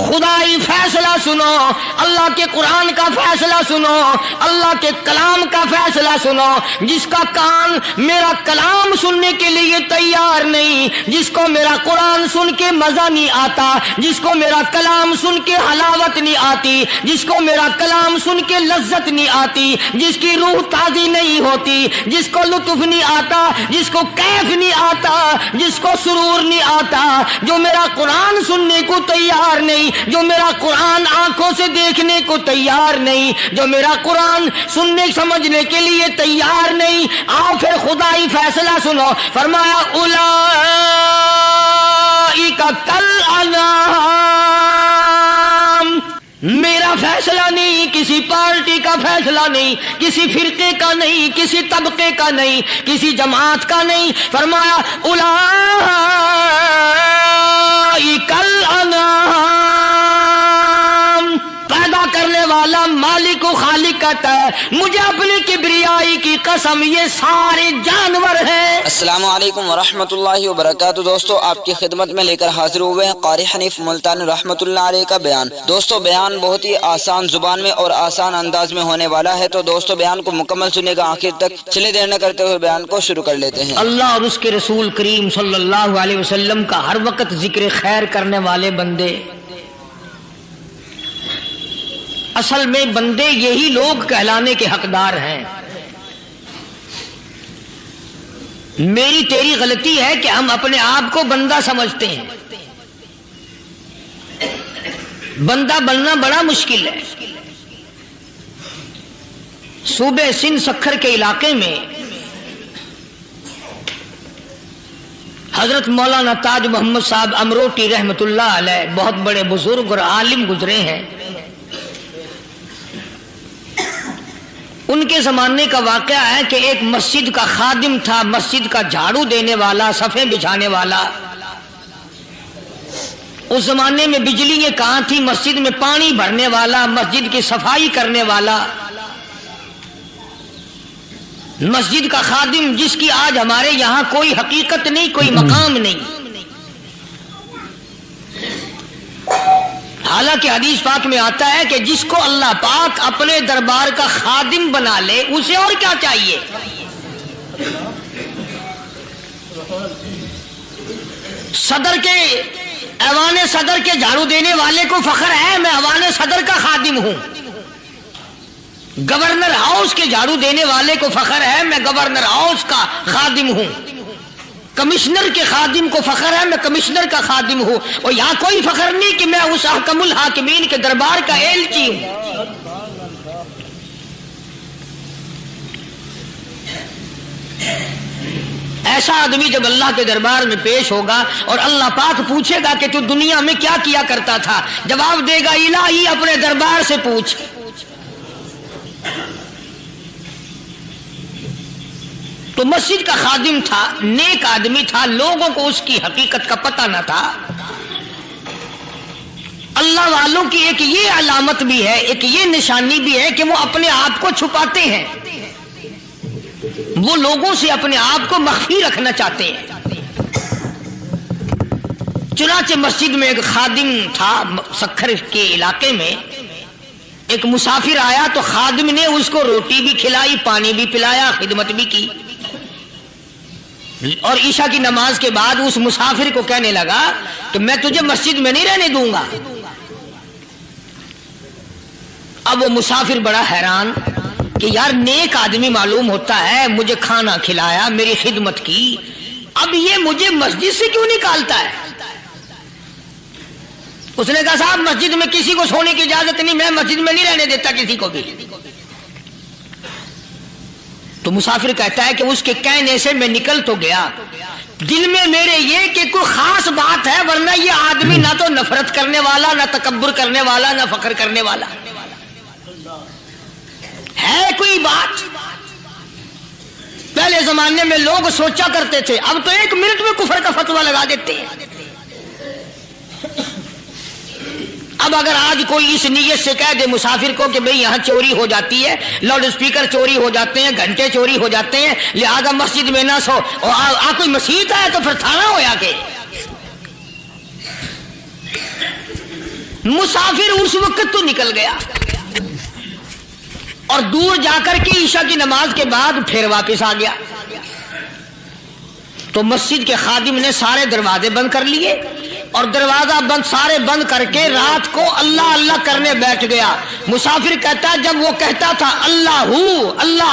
خدائی فیصلہ سنو، اللہ کے قرآن کا فیصلہ سنو، اللہ کے کلام کا فیصلہ سنو۔ جس کا کان میرا کلام سننے کے لیے تیار نہیں، جس کو میرا قرآن سن کے مزہ نہیں آتا، جس کو میرا کلام سن کے حلاوت نہیں آتی، جس کو میرا کلام سن کے لذت نہیں آتی، جس کی روح تازی نہیں ہوتی، جس کو لطف نہیں آتا، جس کو کیف نہیں آتا، جس کو سرور نہیں آتا، جو میرا قرآن سننے کو تیار نہیں، جو میرا قرآن آنکھوں سے دیکھنے کو تیار نہیں، جو میرا قرآن سننے سمجھنے کے لیے تیار نہیں، آؤ پھر خدائی فیصلہ سنو۔ فرمایا اولئک کالانعام، میرا فیصلہ نہیں، کسی پارٹی کا فیصلہ نہیں، کسی فرقے کا نہیں، کسی طبقے کا نہیں، کسی جماعت کا نہیں۔ فرمایا اولئک الانعام، پیدا کرنے والا مالک و خالق کہتا ہے مجھے اپنی کبریائی کی قسم یہ سارے جانور ہیں۔ السلام علیکم ورحمۃ اللہ وبرکاتہ۔ دوستو آپ کی خدمت میں لے کر حاضر ہوئے ہیں قاری حنیف ملتانی رحمۃ اللہ علیہ کا بیان۔ دوستو بیان بہت ہی آسان زبان میں اور آسان انداز میں ہونے والا ہے، تو دوستو بیان کو مکمل سنیے گا آخر تک۔ چلے دیر نہ کرتے ہوئے بیان کو شروع کر لیتے ہیں۔ اللہ اور اس کے رسول کریم صلی اللہ علیہ وسلم کا ہر وقت ذکر خیر کرنے والے بندے، اصل میں بندے یہی لوگ کہلانے کے حقدار ہیں۔ میری تیری غلطی ہے کہ ہم اپنے آپ کو بندہ سمجھتے ہیں۔ بندہ بننا بڑا مشکل ہے۔ صوبے سندھ سکھر کے علاقے میں حضرت مولانا تاج محمد صاحب امروٹی رحمت اللہ علیہ بہت بڑے بزرگ اور عالم گزرے ہیں۔ ان کے زمانے کا واقعہ ہے کہ ایک مسجد کا خادم تھا، مسجد کا جھاڑو دینے والا، صفیں بچھانے والا۔ اس زمانے میں بجلیاں کہاں تھی، مسجد میں پانی بھرنے والا، مسجد کی صفائی کرنے والا، مسجد کا خادم جس کی آج ہمارے یہاں کوئی حقیقت نہیں، کوئی مقام نہیں۔ حالانکہ حدیث پاک میں آتا ہے کہ جس کو اللہ پاک اپنے دربار کا خادم بنا لے اسے اور کیا چاہیے۔ صدر کے ایوان صدر کے جھاڑو دینے والے کو فخر ہے میں ایوان صدر کا خادم ہوں، گورنر ہاؤس کے جھاڑو دینے والے کو فخر ہے میں گورنر ہاؤس کا خادم ہوں، کمشنر کے خادم کو فخر ہے میں کمشنر کا خادم ہوں، اور یہاں کوئی فخر نہیں کہ میں اس حکم الحاکمین کے دربار کا ایلچی ہوں۔ ایسا آدمی جب اللہ کے دربار میں پیش ہوگا اور اللہ پاک پوچھے گا کہ تو دنیا میں کیا کیا کرتا تھا، جواب دے گا الہی اپنے دربار سے پوچھ۔ تو مسجد کا خادم تھا، نیک آدمی تھا، لوگوں کو اس کی حقیقت کا پتہ نہ تھا۔ اللہ والوں کی ایک یہ علامت بھی ہے، ایک یہ نشانی بھی ہے کہ وہ اپنے آپ کو چھپاتے ہیں، وہ لوگوں سے اپنے آپ کو مخفی رکھنا چاہتے ہیں۔ چنانچہ مسجد میں ایک خادم تھا، سکھر کے علاقے میں ایک مسافر آیا تو خادم نے اس کو روٹی بھی کھلائی، پانی بھی پلایا، خدمت بھی کی، اور عشاء کی نماز کے بعد اس مسافر کو کہنے لگا کہ میں تجھے مسجد میں نہیں رہنے دوں گا۔ اب وہ مسافر بڑا حیران کہ یار نیک آدمی معلوم ہوتا ہے، مجھے کھانا کھلایا، میری خدمت کی، اب یہ مجھے مسجد سے کیوں نکالتا ہے؟ اس نے کہا صاحب مسجد میں کسی کو سونے کی اجازت نہیں، میں مسجد میں نہیں رہنے دیتا کسی کو بھی۔ تو مسافر کہتا ہے کہ اس کے کہنے سے میں نکل تو گیا، دل میں میرے یہ کہ کوئی خاص بات ہے، ورنہ یہ آدمی نہ تو نفرت کرنے والا، نہ تکبر کرنے والا، نہ فخر کرنے والا ہے کوئی بات۔ پہلے زمانے میں لوگ سوچا کرتے تھے، اب تو ایک منٹ میں کفر کا فتویٰ لگا دیتے ہیں۔ اب اگر آج کوئی اس نیت سے کہہ دے مسافر کو کہ بھئی یہاں چوری ہو جاتی ہے، لاؤڈ اسپیکر چوری ہو جاتے ہیں، گھنٹے چوری ہو جاتے ہیں، لہذا مسجد میں نہ سو، اور کوئی مسجد ہے تو پھر تھانہ ہو یا کہ مسافر اس وقت تو نکل گیا اور دور جا کر کے عشاء کی نماز کے بعد پھر واپس آ گیا تو مسجد کے خادم نے سارے دروازے بند کر لیے اور دروازہ بند سارے بند کر کے رات کو اللہ اللہ کرنے بیٹھ گیا. مسافر کہتا جب وہ کہتا تھا اللہ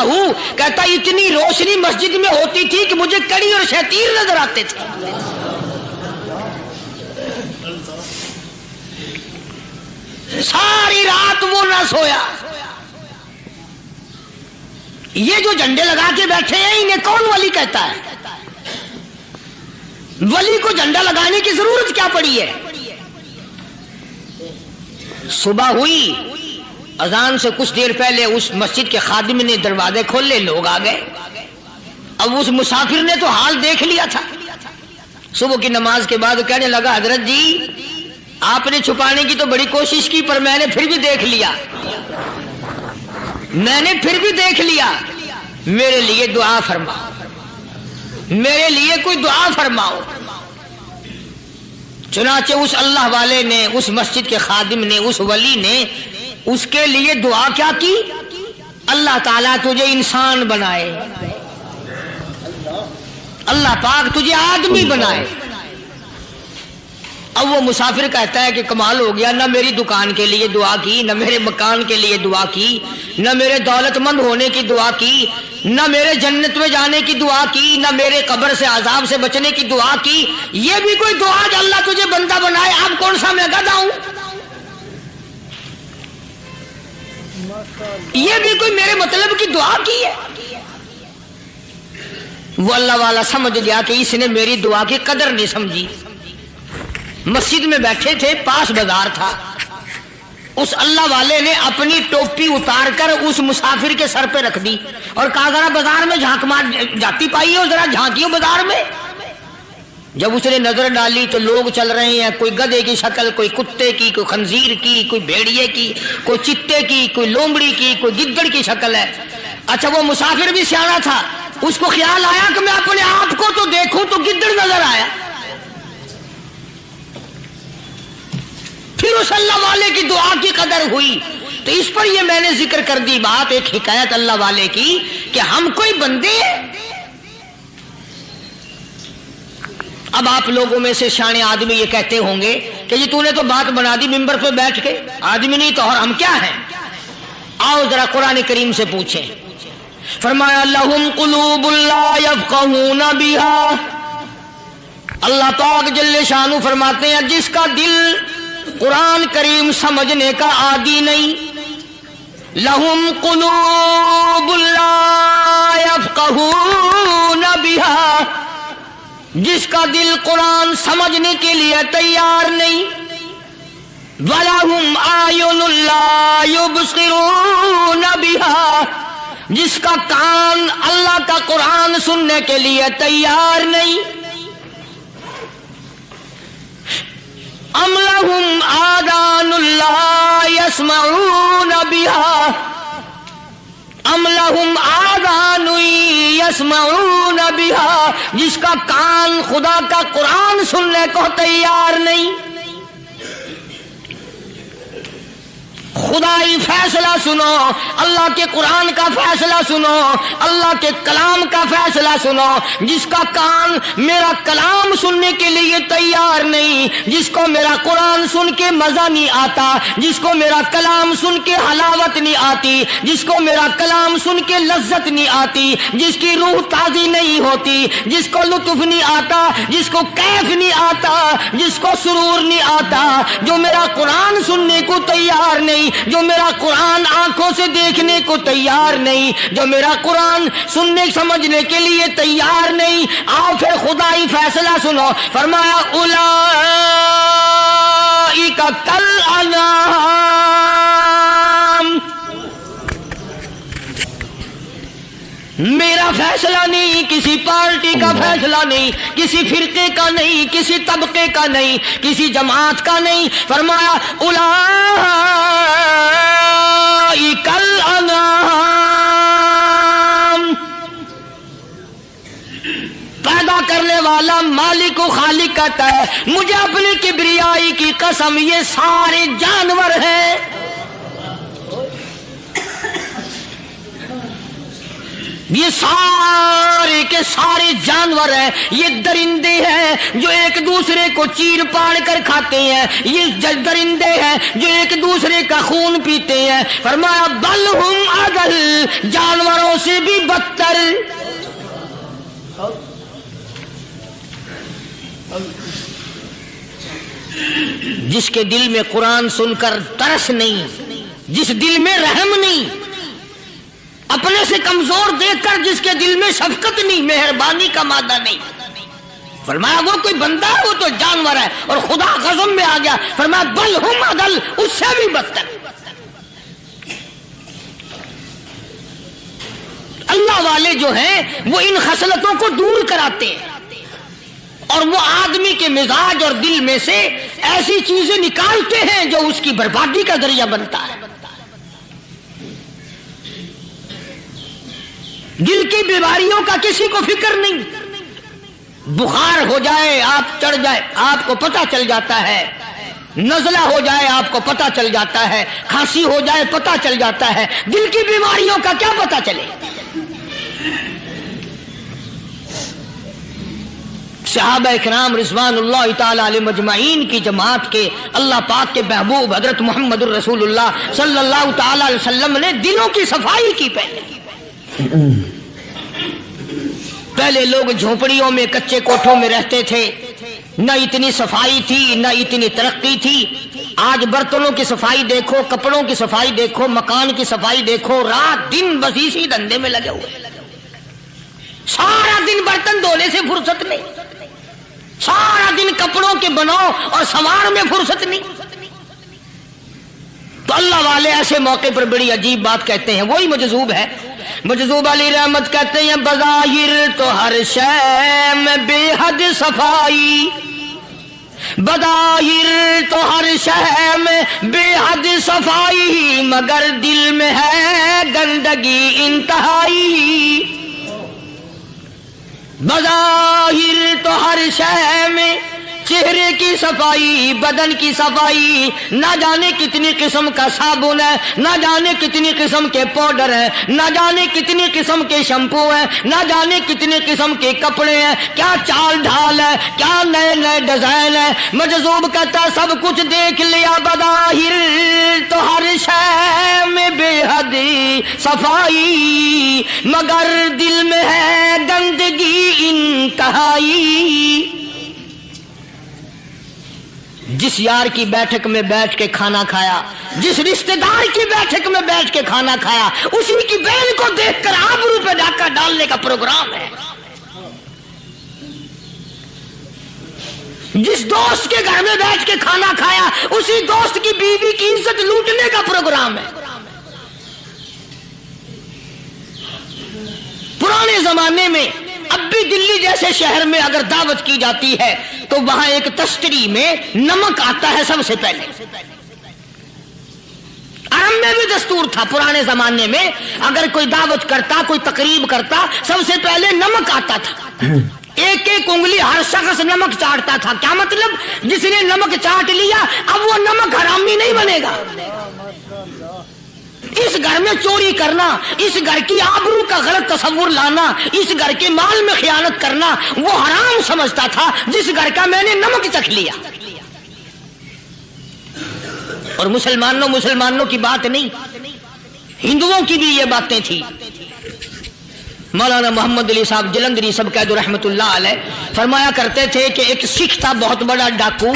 ہو کہتا اتنی روشنی مسجد میں ہوتی تھی کہ مجھے کڑی اور شتیر نظر آتے تھے. ساری رات وہ نہ سویا. یہ جو جھنڈے لگا کے بیٹھے ہیں انہیں کون ولی کہتا ہے؟ ولی کو جھنڈا لگانے کی ضرورت کیا پڑی ہے؟ صبح ہوئی اذان سے کچھ دیر پہلے اس مسجد کے خادم نے دروازے کھولے, لوگ آ گئے. اب اس مسافر نے تو حال دیکھ لیا تھا. صبح کی نماز کے بعد کہنے لگا حضرت جی آپ نے چھپانے کی تو بڑی کوشش کی پر میں نے پھر بھی دیکھ لیا, میرے لیے دعا فرماؤ, میرے لیے کوئی دعا فرماؤ. چنانچہ اس اللہ والے نے, اس مسجد کے خادم نے, اس ولی نے اس کے لیے دعا کیا کی؟ اللہ تعالیٰ تجھے انسان بنائے, اللہ پاک تجھے آدمی بنائے. اب وہ مسافر کہتا ہے کہ کمال ہو گیا, نہ میری دکان کے لیے دعا کی, نہ میرے مکان کے لیے دعا کی, نہ میرے دولت مند ہونے کی دعا کی, نہ میرے جنت میں جانے کی دعا کی, نہ میرے قبر سے عذاب سے بچنے کی دعا کی. یہ بھی کوئی دعا کہ اللہ تجھے بندہ بنائے؟ اب کون سا میں گدھا ہوں؟ یہ بھی کوئی میرے مطلب کی دعا کی ہے؟ وہ اللہ والا سمجھ گیا کہ اس نے میری دعا کی قدر نہیں سمجھی. مسجد میں بیٹھے تھے, پاس بازار تھا. اس اللہ والے نے اپنی ٹوپی اتار کر اس مسافر کے سر پہ رکھ دی اور کہا ذرا بازار میں جھانک مار جاتی پائی ہو, ذرا جھانکیو بازار میں. جب اس نے نظر ڈالی تو لوگ چل رہے ہیں, کوئی گدھے کی شکل, کوئی کتے کی, کوئی خنزیر کی, کوئی بھیڑیے کی, کوئی چتے کی, کوئی لومڑی کی, کوئی گدڑ کی شکل ہے. اچھا وہ مسافر بھی سیانا تھا, اس کو خیال آیا کہ میں اپنے آپ کو تو دیکھوں تو گدڑ نظر آیا. پھر اس اللہ والے کی دعا کی قدر ہوئی. تو اس پر یہ میں نے ذکر کر دی بات, ایک حکایت اللہ والے کی کہ ہم کوئی بندے ہیں. اب آپ لوگوں میں سے شانے آدمی یہ کہتے ہوں گے کہ جی تو نے تو بات بنا دی ممبر پہ بیٹھ کے, آدمی نہیں تو اور ہم کیا ہیں؟ آؤ ذرا قرآن کریم سے پوچھیں. فرمایا لہم قلوب لا یفقہون بہا, اللہ پاک جل شانہ فرماتے ہیں جس کا دل قرآن کریم سمجھنے کا عادی نہیں. لہم قلوب لا یفقہون بہا, جس کا دل قرآن سمجھنے کے لیے تیار نہیں. وَلَهُمْ أَعْيُنٌ لَا يُبْصِرُونَ بِهَا, جس کا کان اللہ کا قرآن سننے کے لیے تیار نہیں. أَمْ لَهُمْ آذَانٌ لَا يَسْمَعُونَ بِهَا, أَمْ لَهُمْ آذَانٌ يَسْمَعُونَ بِهَا, جس کا کان خدا کا قرآن سننے کو تیار نہیں. خدائی فیصلہ سنو, اللہ کے قرآن کا فیصلہ سنو, اللہ کے کلام کا فیصلہ سنو. جس کا کان میرا کلام سننے کے لیے تیار نہیں, جس کو میرا قرآن سن کے مزہ نہیں آتا, جس کو میرا کلام سن کے حلاوت نہیں آتی, جس کو میرا کلام سن کے لذت نہیں آتی, جس کی روح تازی نہیں ہوتی, جس کو لطف نہیں آتا, جس کو کیف نہیں آتا, جس کو سرور نہیں آتا, جو میرا قرآن سننے کو تیار نہیں, جو میرا قرآن آنکھوں سے دیکھنے کو تیار نہیں, جو میرا قرآن سننے سمجھنے کے لیے تیار نہیں. آؤ پھر خدائی فیصلہ سنو. فرمایا اولئک کالانعام, میرا فیصلہ نہیں, کسی پارٹی کا فیصلہ نہیں, کسی فرقے کا نہیں, کسی طبقے کا نہیں, کسی جماعت کا نہیں. فرمایا اولئک الانعام, پیدا کرنے والا مالک و خالق کہتا ہے مجھے اپنی کبریائی کی قسم یہ سارے جانور ہیں، یہ سارے کے سارے جانور ہیں، یہ درندے ہیں جو ایک دوسرے کو چیر پاڑ کر کھاتے ہیں، یہ درندے ہیں جو ایک دوسرے کا خون پیتے ہیں۔ فرمایا بل ہم اضل، جانوروں سے بھی بدتر۔ جس کے دل میں قرآن سن کر ترس نہیں، جس دل میں رحم نہیں، اپنے سے کمزور دیکھ کر جس کے دل میں شفقت نہیں، مہربانی کا مادہ نہیں، فرمایا وہ کوئی بندہ ہے، وہ تو جانور ہے۔ اور خدا غضب میں آ گیا، فرمایا بل ہم اضل، اس سے بھی بدتر۔ اللہ والے جو ہیں وہ ان خصلتوں کو دور کراتے ہیں اور وہ آدمی کے مزاج اور دل میں سے ایسی چیزیں نکالتے ہیں جو اس کی بربادی کا ذریعہ بنتا ہے۔ دل کی بیماریوں کا کسی کو فکر نہیں، بخار ہو جائے آپ چڑھ جائے آپ کو پتہ چل جاتا ہے، نزلہ ہو جائے آپ کو پتہ چل جاتا ہے، کھانسی ہو جائے پتہ چل جاتا ہے، دل کی بیماریوں کا کیا پتہ چلے؟ صحابہ اکرام رضوان اللہ تعالی علیہ مجمعین کی جماعت کے اللہ پاک کے محبوب حضرت محمد الرسول اللہ صلی اللہ تعالی علیہ وسلم نے دلوں کی صفائی کی۔ پہلے لوگ جھونپڑیوں میں کچے کوٹھوں میں رہتے تھے، نہ اتنی صفائی تھی نہ اتنی ترقی تھی۔ آج برتنوں کی صفائی دیکھو، کپڑوں کی صفائی دیکھو، مکان کی صفائی دیکھو، رات دن بس اسی دھندے میں لگے ہوئے، سارا دن برتن دھونے سے فرصت نہیں، سارا دن کپڑوں کے بناؤ اور سنوار میں فرصت نہیں۔ تو اللہ والے ایسے موقع پر بڑی عجیب بات کہتے ہیں، وہی مجذوب ہے، مجذوب علی رحمت کہتے ہیں بظاہر تو ہر شے میں بے حد صفائی، بظاہر تو ہر شے میں بے حد صفائی، مگر دل میں ہے گندگی انتہائی۔ بظاہر تو ہر شے میں چہرے کی صفائی، بدن کی صفائی، نہ جانے کتنی قسم کا صابن ہے، نہ جانے کتنی قسم کے پاؤڈر ہیں، نہ جانے کتنی قسم کے شیمپو ہیں، نہ جانے کتنی قسم کے کپڑے ہیں، کیا چال ڈھال ہے، کیا نئے نئے ڈیزائن ہے۔ مجذوب کہتا سب کچھ دیکھ لیا، بظاہر تو ہر شے میں بے حد صفائی، مگر دل میں ہے گندگی انتہائی۔ جس یار کی بیٹھک میں بیٹھ کے کھانا کھایا، جس رشتہ دار کی بیٹھک میں بیٹھ کے کھانا کھایا، اسی کی بہن کو دیکھ کر آبرو پہ ڈاکہ ڈالنے کا پروگرام ہے۔ جس دوست کے گھر میں بیٹھ کے کھانا کھایا، اسی دوست کی بیوی کی عزت لوٹنے کا پروگرام ہے۔ پرانے زمانے میں اب بھی دلی جیسے شہر میں اگر دعوت کی جاتی ہے تو وہاں ایک تشتری میں نمک آتا ہے سب سے پہلے۔ عرب میں بھی دستور تھا پرانے زمانے میں، اگر کوئی دعوت کرتا، کوئی تقریب کرتا، سب سے پہلے نمک آتا تھا۔ ایک ایک انگلی ہر شخص نمک چاٹتا تھا۔ کیا مطلب؟ جس نے نمک چاٹ لیا اب وہ نمک حرامی نہیں بنے گا۔ اس گھر میں چوری کرنا، اس گھر کی آبرو کا غلط تصور لانا، اس گھر کے مال میں خیانت کرنا وہ حرام سمجھتا تھا جس گھر کا میں نے نمک چکھ لیا۔ اور مسلمانوں کی بات نہیں، ہندوؤں کی بھی یہ باتیں تھی۔ مولانا محمد علی صاحب جلندری سب قید رحمت اللہ علیہ فرمایا کرتے تھے کہ ایک سکھ تھا بہت بڑا ڈاکو،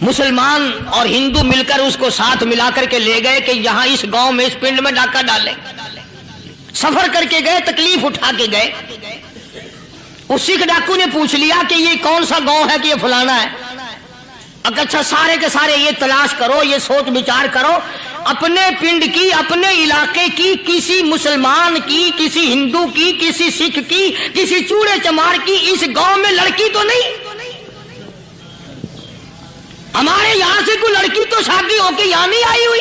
مسلمان اور ہندو مل کر اس کو ساتھ ملا کر کے لے گئے کہ یہاں اس گاؤں میں اس پنڈ میں ڈاکہ ڈالیں۔ سفر کر کے گئے، تکلیف اٹھا کے گئے۔ اس سکھ ڈاکو نے پوچھ لیا کہ یہ کون سا گاؤں ہے کہ یہ فلانا ہے۔ اچھا سارے کے سارے یہ تلاش کرو، یہ سوچ بچار کرو، اپنے پنڈ کی، اپنے علاقے کی، کسی مسلمان کی، کسی ہندو کی، کسی سکھ کی، کسی چوڑے چمار کی اس گاؤں میں لڑکی تو نہیں؟ ہمارے یہاں سے کوئی لڑکی تو شادی ہو کے یہاں نہیں آئی ہوئی۔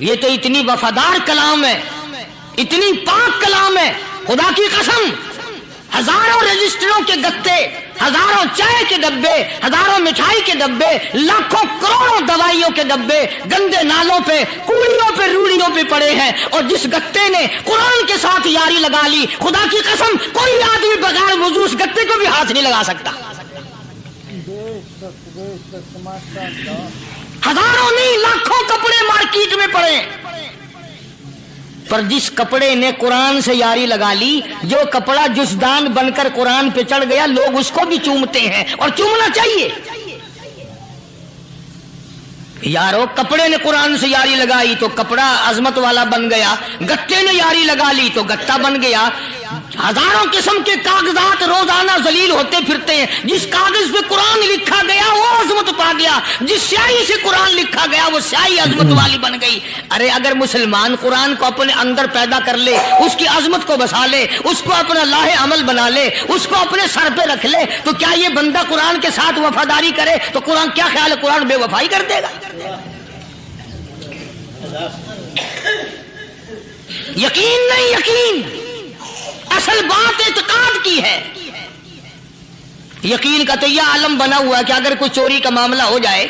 یہ تو اتنی وفادار کلام ہے، اتنی پاک کلام ہے، خدا کی قسم ہزاروں رجسٹروں کے گتے، ہزاروں چائے کے ڈبے، ہزاروں مٹھائی کے ڈبے، لاکھوں کروڑوں دوائیوں کے ڈبے گندے نالوں پہ، کوڑیوں پہ، روڑیوں پہ پڑے ہیں، اور جس گتے نے قرآن کے ساتھ یاری لگا لی، خدا کی قسم کوئی آدمی بغیر وضو اس گتے کو بھی ہاتھ نہیں لگا سکتا۔ ہزاروں نہیں لاکھوں کپڑے مارکیٹ میں پڑے، پر جس کپڑے نے قرآن سے یاری لگا لی، جو کپڑا جزدان بن کر قرآن پہ چڑھ گیا، لوگ اس کو بھی چومتے ہیں، اور چومنا چاہیے۔ یارو کپڑے نے قرآن سے یاری لگائی تو کپڑا عظمت والا بن گیا، گتے نے یاری لگا لی تو گتا بن گیا۔ ہزاروں قسم کے کاغذات روزانہ ذلیل ہوتے پھرتے ہیں، جس کاغذ پہ قرآن لکھا گیا وہ عظمت پا گیا، جس سیاہی سے قرآن لکھا گیا وہ سیاہی عظمت والی بن گئی۔ ارے اگر مسلمان قرآن کو اپنے اندر پیدا کر لے، اس کی عظمت کو بسا لے، اس کو اپنا لاہ عمل بنا لے، اس کو اپنے سر پہ رکھ لے، تو کیا یہ بندہ قرآن کے ساتھ وفاداری کرے تو قرآن کیا خیال ہے قرآن بے وفائی کر دے گا؟ یقین نہیں، یقین اصل بات اعتقاد کی ہے۔ یقین کا تو یہ عالم بنا ہوا ہے کہ اگر کوئی چوری کا معاملہ ہو جائے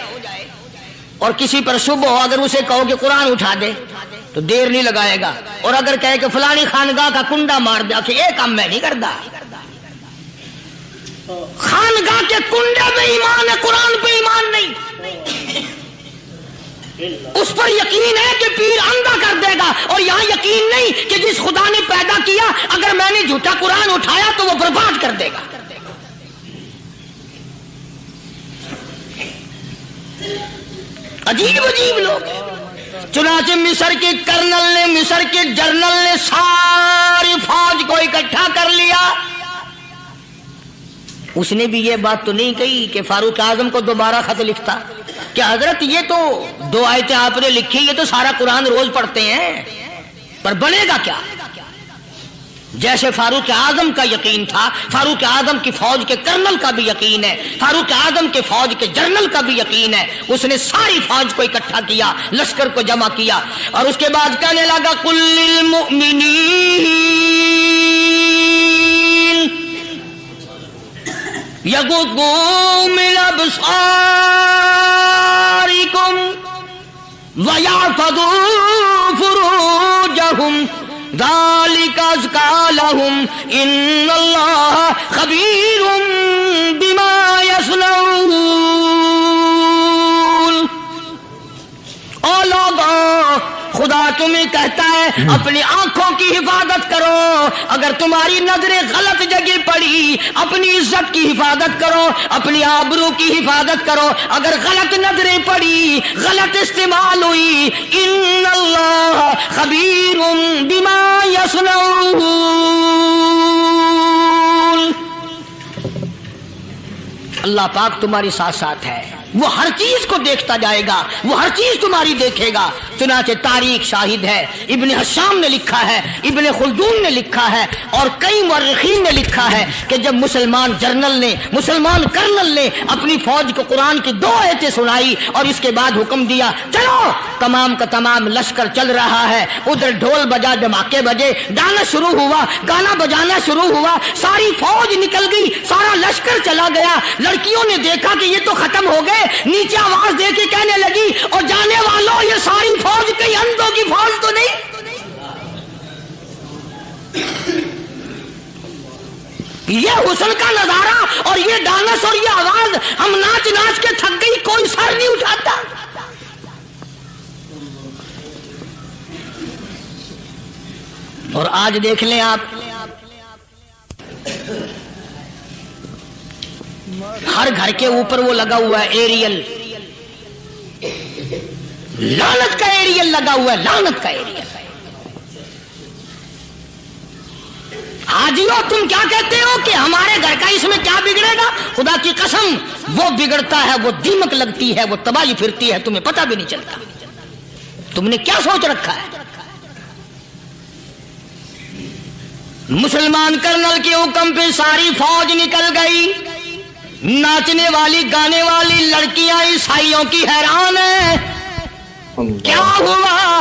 اور کسی پر شبہ ہو، اگر اسے کہو کہ قرآن اٹھا دے تو دیر نہیں لگائے گا، اور اگر کہے کہ فلانی خانگاہ کا کنڈا مار دے کہ یہ کام میں نہیں کرتا۔ خانگاہ کے کنڈے پہ ایمان ہے، قرآن پہ ایمان نہیں۔ اس پر یقین ہے کہ پیر اندھا کر دے گا، اور یہاں یقین نہیں کہ جس خدا نے پیدا کیا اگر میں نے جھوٹا قرآن اٹھایا تو وہ برباد کر دے گا۔ عجیب عجیب لوگ ہیں۔ چنانچہ مصر کے کرنل نے، مصر کے جنرل نے ساری فوج کو اکٹھا کر لیا۔ اس نے بھی یہ بات تو نہیں کہی کہ فاروق اعظم کو دوبارہ خط لکھتا کہ حضرت یہ تو 2 آیتیں آپ نے لکھی، یہ تو سارا قرآن روز پڑھتے ہیں، پر بنے گا کیا؟ جیسے فاروق اعظم کا یقین تھا، فاروق اعظم کی فوج کے کرنل کا بھی یقین ہے، فاروق اعظم کے فوج کے جنرل کا بھی یقین ہے۔ اس نے ساری فوج کو اکٹھا کیا، لشکر کو جمع کیا، اور اس کے بعد کہنے لگا قل للمؤمنین یغضوا من ابصارکم ویحفظوا فروجہم ذالک ازکی لہم ان اللہ خبیر بما یصنعون۔ او لوگوں، خدا تمہیں کہتا ہے اپنی آنکھوں کی حفاظت کرو، اگر تمہاری نظریں غلط جگہ پڑی اپنی عزت کی حفاظت کرو، اپنی آبرو کی حفاظت کرو۔ اگر غلط نظریں پڑی، غلط استعمال ہوئی، ان اللہ خبیر بما یصنعون، اللہ پاک تمہاری ساتھ ساتھ ہے، وہ ہر چیز کو دیکھتا جائے گا، وہ ہر چیز تمہاری دیکھے گا۔ چنانچہ تاریخ شاہد ہے، ابن حشام نے لکھا ہے، ابن خلدون نے لکھا ہے، اور کئی مورخین نے لکھا ہے کہ جب مسلمان جنرل نے، مسلمان کرنل نے اپنی فوج کو قرآن کی 2 آیتیں سنائی اور اس کے بعد حکم دیا چلو، تمام کا تمام لشکر چل رہا ہے، ادھر ڈھول بجا، دھماکے بجے، گانا شروع ہوا، گانا بجانا شروع ہوا، ساری فوج نکل گئی، سارا لشکر چلا گیا۔ لڑکیوں نے دیکھا کہ یہ تو ختم ہو گئے، نیچے آواز دے کے کہنے لگی اور جانے والوں یہ ساری فوج کئی اندھوں کی فوج تو نہیں؟ یہ حسن کا نظارہ اور یہ ڈانس اور یہ آواز، ہم ناچ ناچ کے تھک گئی، کوئی سر نہیں اٹھاتا۔ اور آج دیکھ لیں آپ، ہر گھر کے اوپر وہ لگا ہوا ہے ایریل، لعنت کا ایریل لگا ہوا ہے، لعنت کا ایریل۔ حاجیو تم کیا کہتے ہو کہ ہمارے گھر کا اس میں کیا بگڑے گا؟ خدا کی قسم وہ بگڑتا ہے، وہ دیمک لگتی ہے، وہ تباہی پھرتی ہے، تمہیں پتہ بھی نہیں چلتا۔ تم نے کیا سوچ رکھا ہے؟ مسلمان کرنل کے حکم پہ ساری فوج نکل گئی، ناچنے والی گانے والی لڑکیاں عیسائیوں کی حیران ہیں، کیا ہوا؟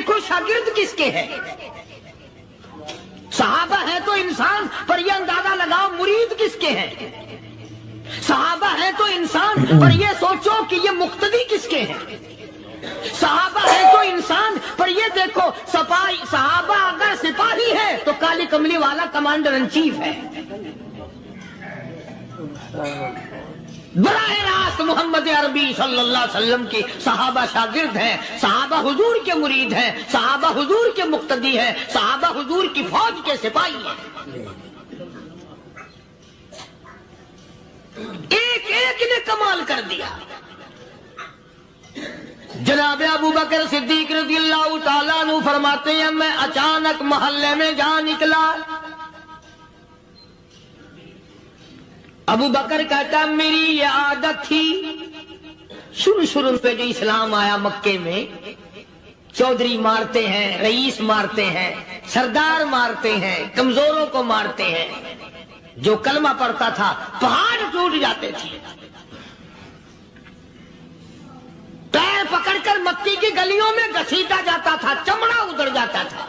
دیکھو شاگرد کس کے ہیں؟ صحابہ ہے تو انسان، پر یہ اندازہ لگاؤ مرید کس کے ہیں؟ صحابہ ہے تو انسان، پر یہ سوچو کہ یہ مقتدی کس کے ہیں؟ صحابہ ہے تو انسان، پر یہ دیکھو صحابہ اگر سپاہی ہے تو کالی کملی والا کمانڈر ان چیف ہے، براہ راست محمد عربی صلی اللہ علیہ وسلم کے صحابہ شاگرد ہیں، صحابہ حضور کے مرید ہیں، صحابہ حضور کے مقتدی ہیں، صحابہ حضور کی فوج کے سپاہی ہیں۔ ایک ایک نے کمال کر دیا۔ جناب ابو بکر صدیق رضی اللہ تعالیٰ عنہ فرماتے ہیں میں اچانک محلے میں جا نکلا۔ ابو بکر کہتا میری یہ عادت تھی، شروع پہ جو اسلام آیا مکے میں، چودھری مارتے ہیں، رئیس مارتے ہیں، سردار مارتے ہیں، کمزوروں کو مارتے ہیں، جو کلمہ پڑھتا تھا پہاڑ ٹوٹ جاتے تھے، پیر پکڑ کر مکی کی گلیوں میں گھسیٹا جاتا تھا، چمڑا ادھڑ جاتا تھا۔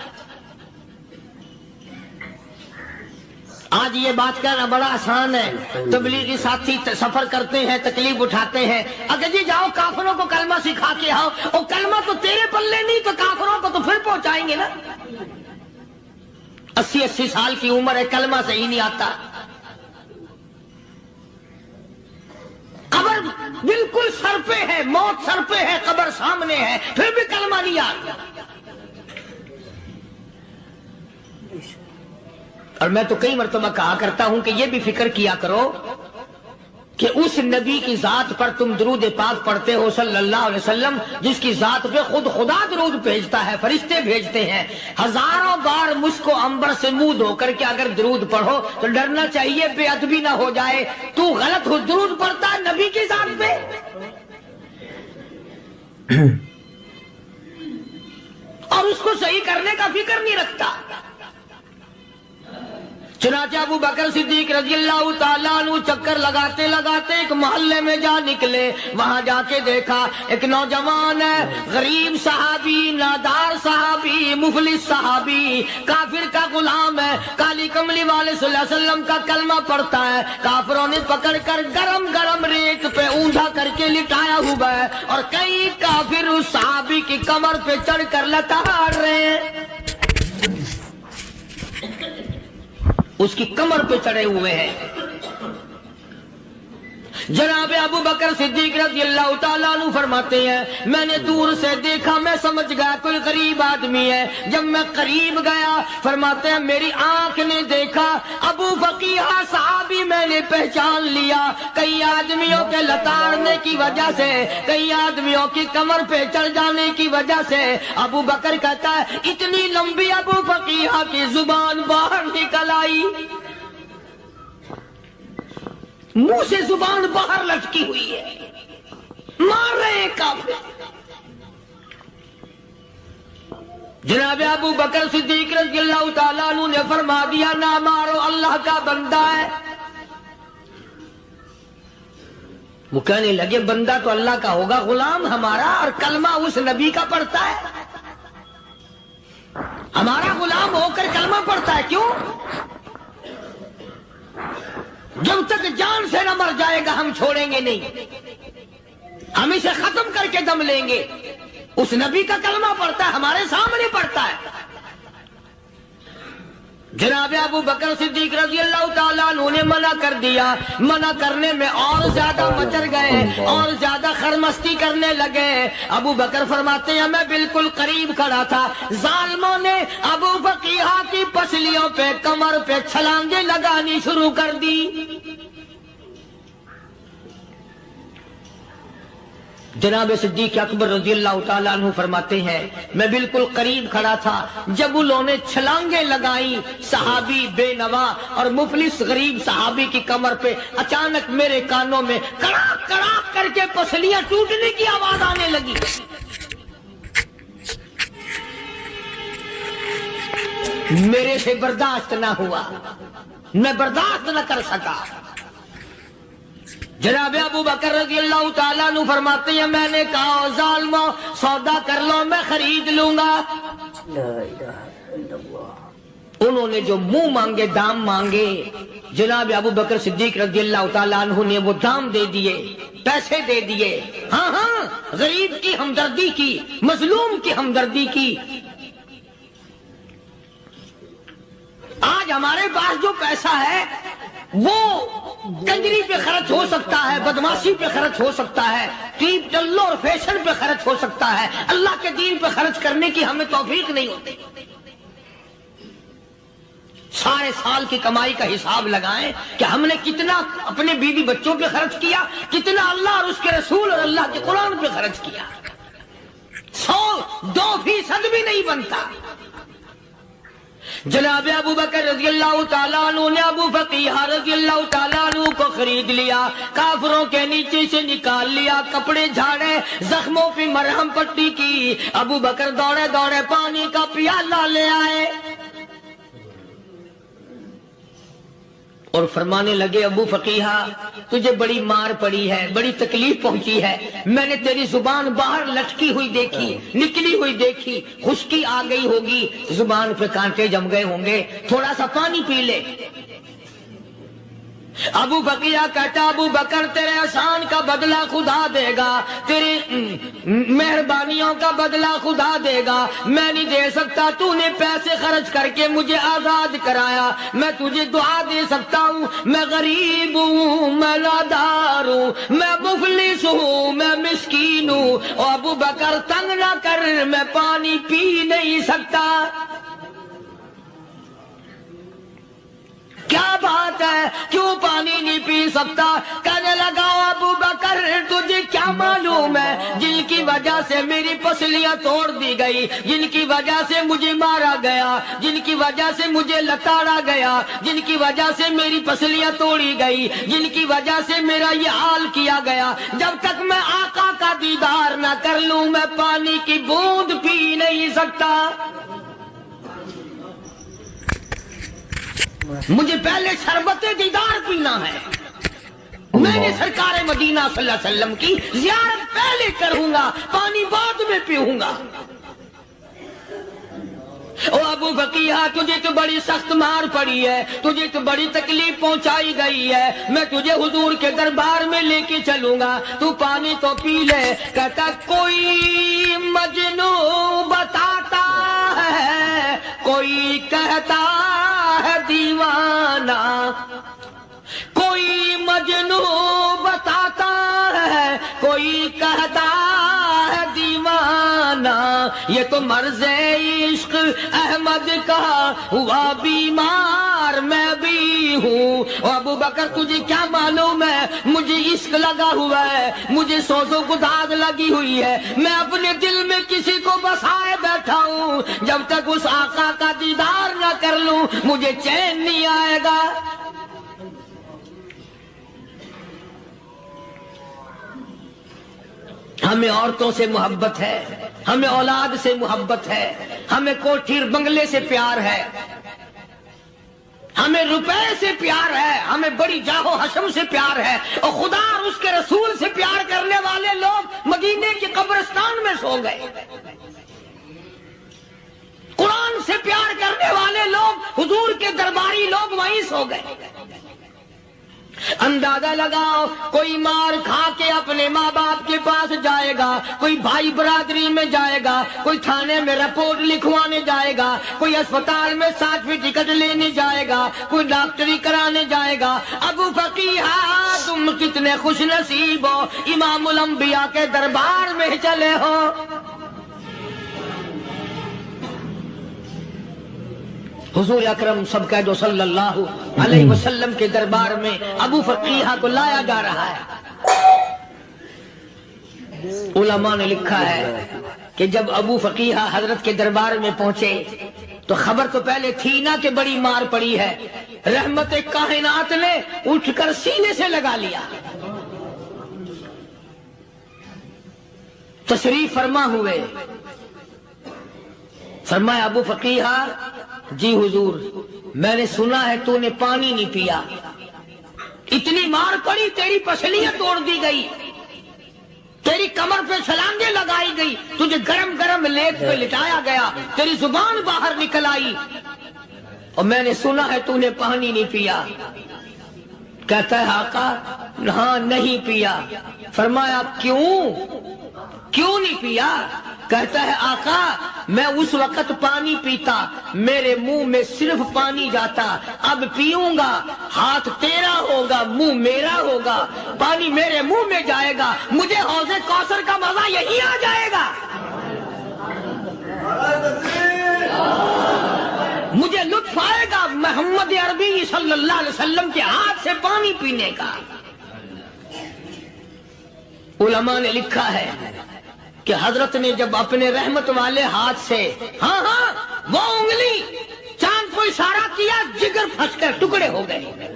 آج یہ بات کہنا بڑا آسان ہے، تبلیغی ساتھی سفر کرتے ہیں، تکلیف اٹھاتے ہیں، اگر جی جاؤ کافروں کو کلمہ سکھا کے آؤ، اور کلمہ تو تیرے پلے نہیں تو کافروں کو تو پھر پہنچائیں گے نا۔ 80 سال کی عمر ہے، کلمہ صحیح نہیں آتا، قبر بالکل سر پہ ہے، موت سر پہ ہے، قبر سامنے ہے، پھر بھی کلمہ نہیں آتا۔ اور میں تو کئی مرتبہ کہا کرتا ہوں کہ یہ بھی فکر کیا کرو کہ اس نبی کی ذات پر تم درود پاک پڑھتے ہو صلی اللہ علیہ وسلم، جس کی ذات پہ خود خدا درود بھیجتا ہے، فرشتے بھیجتے ہیں، ہزاروں بار مشک و عنبر سے منہ دھو کر کے اگر درود پڑھو تو ڈرنا چاہیے بے ادبی نہ ہو جائے، تو غلط ہو درود پڑھتا ہے نبی کی ذات پہ۔ اور اس کو صحیح کرنے کا فکر نہیں رکھتا۔ چنانچہ ابو بکر صدیق رضی اللہ تعالیٰ عنہ چکر لگاتے لگاتے ایک محلے میں جا نکلے، وہاں جا کے دیکھا ایک نوجوان ہے، غریب صحابی، نادار صحابی، مفلس صحابی، کافر کا غلام ہے، کالی کملی والے صلی اللہ علیہ وسلم کا کلمہ پڑھتا ہے، کافروں نے پکڑ کر گرم گرم ریت پہ اونھا کر کے لٹایا ہوا ہے، اور کئی کافر اس صحابی کی کمر پہ چڑھ کر لتاڑ رہے ہیں، اس کی کمر پہ چڑھے ہوئے ہیں۔ جناب ابو بکر صدیق رضی اللہ تعالیٰ عنہ فرماتے ہیں میں نے دور سے دیکھا، میں سمجھ گیا کوئی غریب آدمی ہے، جب میں قریب گیا فرماتے ہیں میری آنکھ نے دیکھا ابو فقیہ صحابی، میں نے پہچان لیا، کئی آدمیوں کے لتاڑنے کی وجہ سے، کئی آدمیوں کی کمر پہ چڑھ جانے کی وجہ سے ابو بکر کہتا ہے اتنی لمبی ابو فقیہ کی زبان باہر نکل آئی، منہ سے زبان باہر لٹکی ہوئی ہے، مار رہے ہیں کافر۔ جناب ابو بکر صدیق رضی اللہ تعالیٰ عنہ نے فرما دیا نہ مارو، اللہ کا بندہ ہے۔ وہ کہنے لگے بندہ تو اللہ کا ہوگا، غلام ہمارا، اور کلمہ اس نبی کا پڑھتا ہے، ہمارا غلام ہو کر کلمہ پڑھتا ہے، کیوں؟ جب تک جان سے نہ مر جائے گا ہم چھوڑیں گے نہیں، ہم اسے ختم کر کے دم لیں گے۔ اس نبی کا کلمہ پڑھتا ہے، ہمارے سامنے پڑھتا ہے۔ جناب ابو بکر صدیق رضی اللہ تعالیٰ عنہ نے منع کر دیا، منع کرنے میں اور زیادہ مچر گئے اور زیادہ خرمستی کرنے لگے۔ ابو بکر فرماتے ہیں میں بالکل قریب کھڑا تھا، ظالموں نے ابو فقیہ کی پسلیوں پہ، کمر پہ چھلانگیں لگانی شروع کر دی۔ جناب صدیق اکبر رضی اللہ تعالیٰ عنہ فرماتے ہیں میں بالکل قریب کھڑا تھا، جب انہوں نے چھلانگیں لگائی صحابی بے نوا اور مفلس غریب صحابی کی کمر پہ، اچانک میرے کانوں میں کڑاک کڑاک کر کے پسلیاں ٹوٹنے کی آواز آنے لگی۔ میرے سے برداشت نہ ہوا، میں برداشت نہ کر سکا۔ جناب ابو بکر رضی اللہ تعالیٰ عنہ فرماتے ہیں میں نے کہا ظالموں، سودا کر لو میں خرید لوں گا۔ انہوں نے جو منہ مانگے دام مانگے، جناب ابو بکر صدیق رضی اللہ تعالیٰ عنہ نے وہ دام دے دیے، پیسے دے دیے۔ ہاں ہاں، غریب کی ہمدردی کی، مظلوم کی ہمدردی کی۔ آج ہمارے پاس جو پیسہ ہے وہ کنجری پہ خرچ ہو سکتا ہے، بدماشی پہ خرچ ہو سکتا ہے، ٹیپ ٹلو اور فیشن پہ خرچ ہو سکتا ہے، اللہ کے دین پہ خرچ کرنے کی ہمیں توفیق نہیں ہوتی۔ سارے سال کی کمائی کا حساب لگائیں کہ ہم نے کتنا اپنے بیوی بچوں پہ خرچ کیا، کتنا اللہ اور اس کے رسول اور اللہ کے قرآن پہ خرچ کیا۔ 100-2% بھی نہیں بنتا۔ جناب ابو بکر رضی اللہ تعالیٰ عنہ نے ابو فقیہ رضی اللہ تعالیٰ عنہ کو خرید لیا، کافروں کے نیچے سے نکال لیا، کپڑے جھاڑے، زخموں پہ مرہم پٹی کی۔ ابو بکر دوڑے دوڑے پانی کا پیالہ لے آئے اور فرمانے لگے، ابو فقیہ تجھے بڑی مار پڑی ہے، بڑی تکلیف پہنچی ہے، میں نے تیری زبان باہر لٹکی ہوئی دیکھی، نکلی ہوئی دیکھی، خشکی آ گئی ہوگی، زبان پہ کانٹے جم گئے ہوں گے، تھوڑا سا پانی پی لے۔ ابو فقیہ کہتا، ابو بکر تیرے احسان کا بدلہ خدا دے گا، تیری مہربانیوں کا بدلہ خدا دے گا، میں نہیں دے سکتا، تو نے پیسے خرچ کر کے مجھے آزاد کرایا، میں تجھے دعا دے سکتا ہوں، میں غریب ہوں، میں نادار ہوں، میں مفلس ہوں، میں مسکین ہوں، اور ابو بکر تنگ نہ کر، میں پانی پی نہیں سکتا۔ کیا بات ہے، کیوں پانی نہیں پی سکتا؟ کہنے لگا، ابو بکر تجھے کیا معلوم ہے جن کی وجہ سے میری پسلیاں توڑ دی گئی، جن کی وجہ سے مجھے مارا گیا، جن کی وجہ سے مجھے لتاڑا گیا، جن کی وجہ سے میری پسلیاں توڑی گئی، جن کی وجہ سے میرا یہ حال کیا گیا، جب تک میں آقا کا دیدار نہ کر لوں میں پانی کی بوند پی نہیں سکتا۔ مجھے پہلے شربت دیدار پینا ہے، میں نے سرکار مدینہ صلی اللہ علیہ وسلم کی زیارت پہلے کروں گا، پانی بعد میں پیوں گا۔ او ابو فقیہ تجھے تو بڑی سخت مار پڑی ہے، تجھے تو بڑی تکلیف پہنچائی گئی ہے، میں تجھے حضور کے دربار میں لے کے چلوں گا، تو پانی تو پی لے۔ کہتا، کوئی مجنون بتاتا ہے، کوئی کہتا ہے دیوانہ، کوئی مجنون بتاتا ہے، کوئی کہتا ہے دیوانہ، یہ تو مرض عشق احمد کا ہوا بیمار میں بھی ہوں۔ اور ابو بکر تجھے کیا معلوم ہے، مجھے عشق لگا ہوا ہے، مجھے سوز و گداز لگی ہوئی ہے، میں اپنے دل میں کسی کو بسائے بیٹھا ہوں، جب تک اس آقا کا دیدار نہ کر لوں مجھے چین نہیں آئے گا۔ ہمیں عورتوں سے محبت ہے، ہمیں اولاد سے محبت ہے، ہمیں کوٹھی بنگلے سے پیار ہے، ہمیں روپے سے پیار ہے، ہمیں بڑی جاہ و حشم سے پیار ہے، اور خدا اور اس کے رسول سے پیار کرنے والے لوگ مدینے کے قبرستان میں سو گئے، قرآن سے پیار کرنے والے لوگ حضور کے درباری لوگ وہیں سو گئے۔ اندازہ لگاؤ، کوئی مار کھا کے اپنے ماں باپ کے پاس جائے گا، کوئی بھائی برادری میں جائے گا، کوئی تھانے میں رپورٹ لکھوانے جائے گا، کوئی اسپتال میں سرٹیفکیٹ لینے جائے گا، کوئی ڈاکٹری کرانے جائے گا۔ ابو فقیہ تم کتنے خوش نصیب ہو، امام الانبیاء کے دربار میں چلے ہو۔ حضور اکرم سب کہہ دو صلی اللہ علیہ وسلم کے دربار میں ابو فقیہ کو لایا جا رہا ہے۔ علماء نے لکھا ہے کہ جب ابو فقیہ حضرت کے دربار میں پہنچے تو خبر تو پہلے تھی نا کہ بڑی مار پڑی ہے، رحمت کائنات نے اٹھ کر سینے سے لگا لیا۔ تشریف فرما ہوئے، فرمایا ابو فقیہ، جی حضور میں نے سنا ہے تو نے پانی نہیں پیا، اتنی مار پڑی تیری پسلیاں توڑ دی گئی، تیری کمر پہ چھلانگیں لگائی گئی، تجھے گرم گرم لیپ پہ لٹایا گیا، تیری زبان باہر نکل آئی، اور میں نے سنا ہے تو نے پانی نہیں پیا۔ کہتا ہے آقا ہاں نہیں پیا۔ فرمایا کیوں نہیں پیا؟ کہتا ہے آقا میں اس وقت پانی پیتا، میرے منہ میں صرف پانی جاتا، اب پیوں گا ہاتھ تیرا ہوگا، منہ میرا ہوگا، پانی میرے منہ میں جائے گا، مجھے حوض کوثر کا مزہ یہی آ جائے گا، مجھے لطف آئے گا محمد عربی صلی اللہ علیہ وسلم کے ہاتھ سے پانی پینے کا۔ علماء نے لکھا ہے کہ حضرت نے جب اپنے رحمت والے ہاتھ سے ہاں وہ انگلی چاند کو اشارہ کیا، جگر پھنس کر ٹکڑے ہو گئے،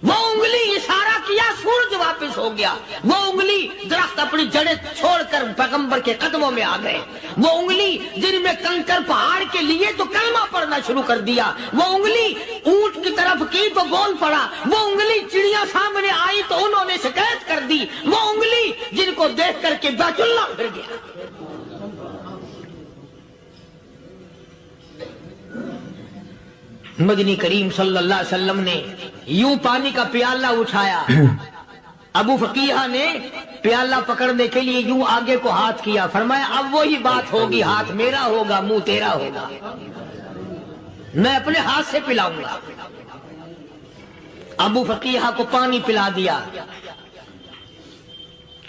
وہ انگلی اشارہ کیا، سورج واپس ہو گیا، وہ انگلی درخت اپنی جڑیں چھوڑ کر پیغمبر کے قدموں میں آ گئے، وہ انگلی جن میں کنکر پہاڑ کے لیے تو کلمہ پڑھنا شروع کر دیا، وہ انگلی اونٹ کی طرف کی تو بول پڑا، وہ انگلی چڑیاں سامنے آئی تو انہوں نے شکایت کر دی، وہ انگلی جن کو دیکھ کر کے بیت اللہ پھر گیا۔ مدنی کریم صلی اللہ علیہ وسلم نے یوں پانی کا پیالہ اٹھایا، ابو فقیہ نے پیالہ پکڑنے کے لیے یوں آگے کو ہاتھ کیا، فرمایا اب وہی بات ہوگی، ہاتھ میرا ہوگا منہ تیرا ہوگا، میں اپنے ہاتھ سے پلاؤں گا۔ ابو فقیہ کو پانی پلا دیا،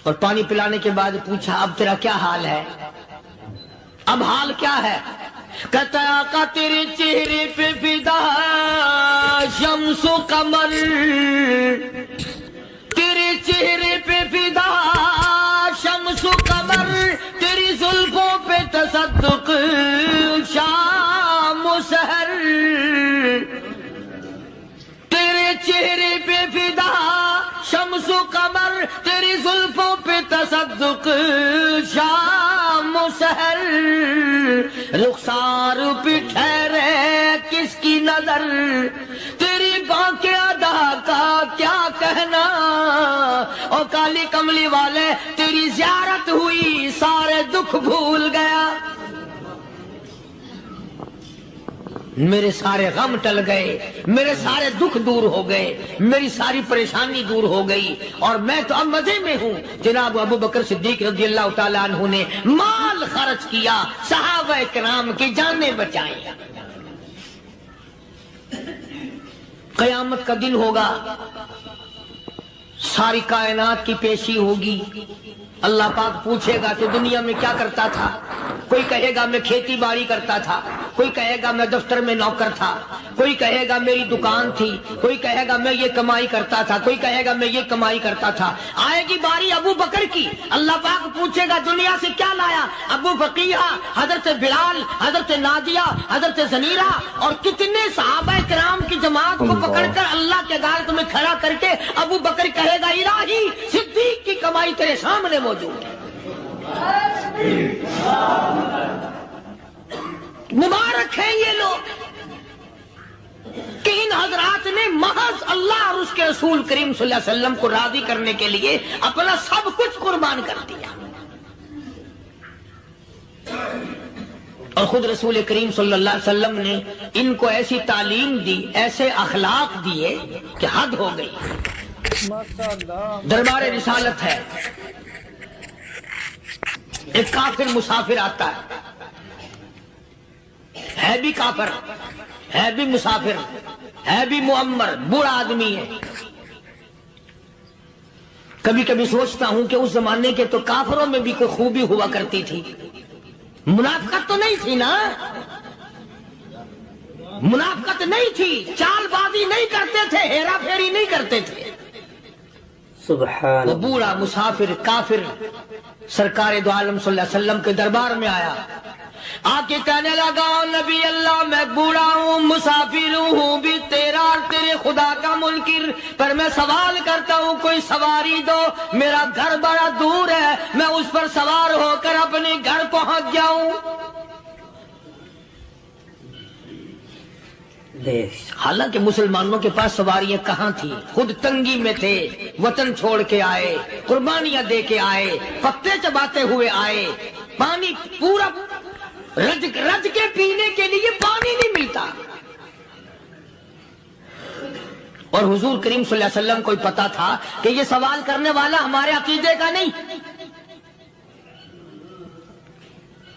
اور پانی پلانے کے بعد پوچھا اب تیرا کیا حال ہے؟ اب حال کیا ہے؟ کہتا ہے آقا تیرے چہرے پہ فدا شمس و قمر، تیرے چہرے پہ فدا شمس و قمر، تیری زلفوں پہ تصدق شام و سحر، تیرے چہرے پہ فدا شمس و قمر، تیری زلفوں پہ تصدق شام و سحر، رخسار پہ ٹھہرے کس کی نظر، تیری بانک ادا کا کیا کہنا، اور کالی کملی والے تیری زیارت ہوئی سارے دکھ بھول گیا، میرے سارے غم ٹل گئے، میرے سارے دکھ دور ہو گئے، میری ساری پریشانی دور ہو گئی، اور میں تو اب مزے میں ہوں۔ جناب ابو بکر صدیق رضی اللہ تعالیٰ عنہ نے مال خرچ کیا، صحابہ کرام کی جانیں بچائیں۔ قیامت کا دن ہوگا، ساری کائنات کی پیشی ہوگی، اللہ پاک پوچھے گا کہ دنیا میں کیا کرتا تھا؟ کوئی کہے گا میں کھیتی باڑی کرتا تھا، کوئی کہے گا میں دفتر میں نوکر تھا، کوئی کہے گا میری دکان تھی، کوئی کہے گا میں یہ کمائی کرتا تھا، کوئی کہے گا میں یہ کمائی کرتا تھا۔ آئے گی باری ابو بکر کی، اللہ پاک پوچھے گا دنیا سے کیا لایا؟ ابو فقیہ، حضرت بلال، حضرت نادیہ، حضرت زنیرہ اور کتنے صحابہ کرام کی جماعت کو پکڑ کر اللہ کے عدالت میں کھڑا کر کے ابو بکر کہے گا الہی صدیق کی کمائی تیرے سامنے موجود ہے۔ مبارک ہیں یہ لوگ کہ ان حضرات نے محض اللہ اور اس کے رسول کریم صلی اللہ علیہ وسلم کو راضی کرنے کے لیے اپنا سب کچھ قربان کر دیا، اور خود رسول کریم صلی اللہ علیہ وسلم نے ان کو ایسی تعلیم دی، ایسے اخلاق دیے کہ حد ہو گئی۔ دربار رسالت ہے، ایک کافر مسافر آتا ہے بھی کافر، ہے بھی مسافر، ہے بھی معمر، بوڑھا آدمی ہے۔ کبھی کبھی سوچتا ہوں کہ اس زمانے کے تو کافروں میں بھی کوئی خوبی ہوا کرتی تھی، منافقت تو نہیں تھی نا، منافقت نہیں تھی، چال بازی نہیں کرتے تھے، ہیرا پھیری نہیں کرتے تھے۔ وہ بوڑھا مسافر کافر سرکار دو عالم صلی اللہ علیہ وسلم کے دربار میں آیا، آ کے کہنے لگا نبی اللہ میں بوڑھا ہوں، مسافر ہوں بھی تیرا اور تیرے خدا کا منکر، پر میں سوال کرتا ہوں کوئی سواری دو، میرا گھر بڑا دور ہے، میں اس پر سوار ہو کر اپنے گھر پہنچ جاؤں۔ حالانکہ مسلمانوں کے پاس سواریاں کہاں تھی، خود تنگی میں تھے، وطن چھوڑ کے آئے، قربانیاں دے کے آئے، پتے چباتے ہوئے آئے، پانی پورا رج کے پینے کے لیے پانی نہیں ملتا۔ اور حضور کریم صلی اللہ علیہ وسلم کو پتا تھا کہ یہ سوال کرنے والا ہمارے عقیدے کا نہیں،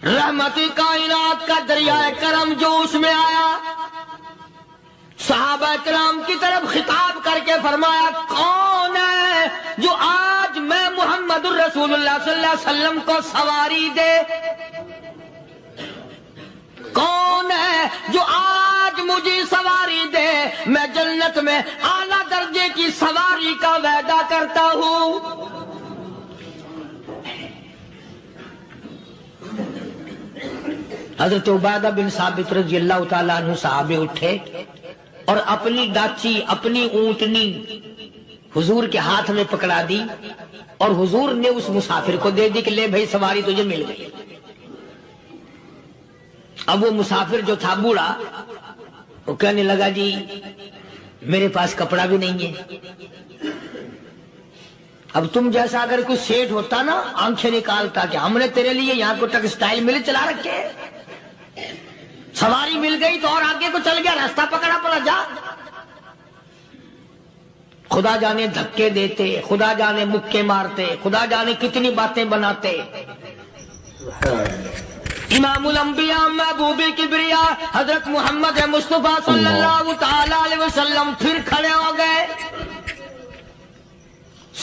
رحمت کائنات کا دریائے کرم جوش میں آیا، صحابہ کرام کی طرف خطاب کر کے فرمایا، کون ہے جو آج میں محمد الرسول اللہ صلی اللہ علیہ وسلم کو سواری دے؟ کون ہے جو آج مجھے سواری دے؟ میں جنت میں اعلیٰ درجے کی سواری کا وعدہ کرتا ہوں۔ حضرت عبادہ بن ثابت رضی اللہ تعالیٰ عنہ صحابے اٹھے اور اپنی ڈاچی، اپنی اونٹنی حضور کے ہاتھ میں پکڑا دی، اور حضور نے اس مسافر کو دے دی کہ لے بھائی سواری تجھے مل گئی۔ اب وہ مسافر جو تھا بوڑھا، وہ کہنے لگا جی میرے پاس کپڑا بھی نہیں ہے۔ اب تم جیسا اگر کوئی سیٹ ہوتا نا، آنکھیں نکالتا کہ ہم نے تیرے لیے یہاں کو ٹیکسٹائل مل چلا رکھے، سواری مل گئی تو اور آگے کو چل گیا، راستہ پکڑا پڑا جا۔ خدا جانے دھکے دیتے، خدا جانے مکے مارتے، خدا جانے کتنی باتیں بناتے۔ امام الانبیاء محبوب کبریا حضرت محمد مصطفیٰ صلی اللہ تعالی علیہ وسلم پھر کھڑے ہو گئے،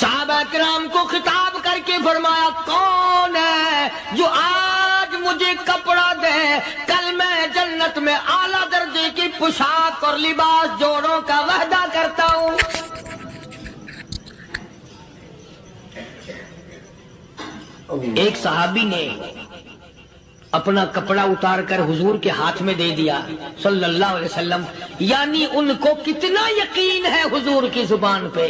صحابہ کرام کو خطاب کر کے فرمایا، کون ہے جو آج مجھے کپڑا دے؟ کل میں جنت میں اعلیٰ درجے کی پوشاک اور لباس جوڑوں کا وعدہ کرتا ہوں۔ ایک صحابی نے اپنا کپڑا اتار کر حضور کے ہاتھ میں دے دیا صلی اللہ علیہ وسلم، یعنی ان کو کتنا یقین ہے حضور کی زبان پہ۔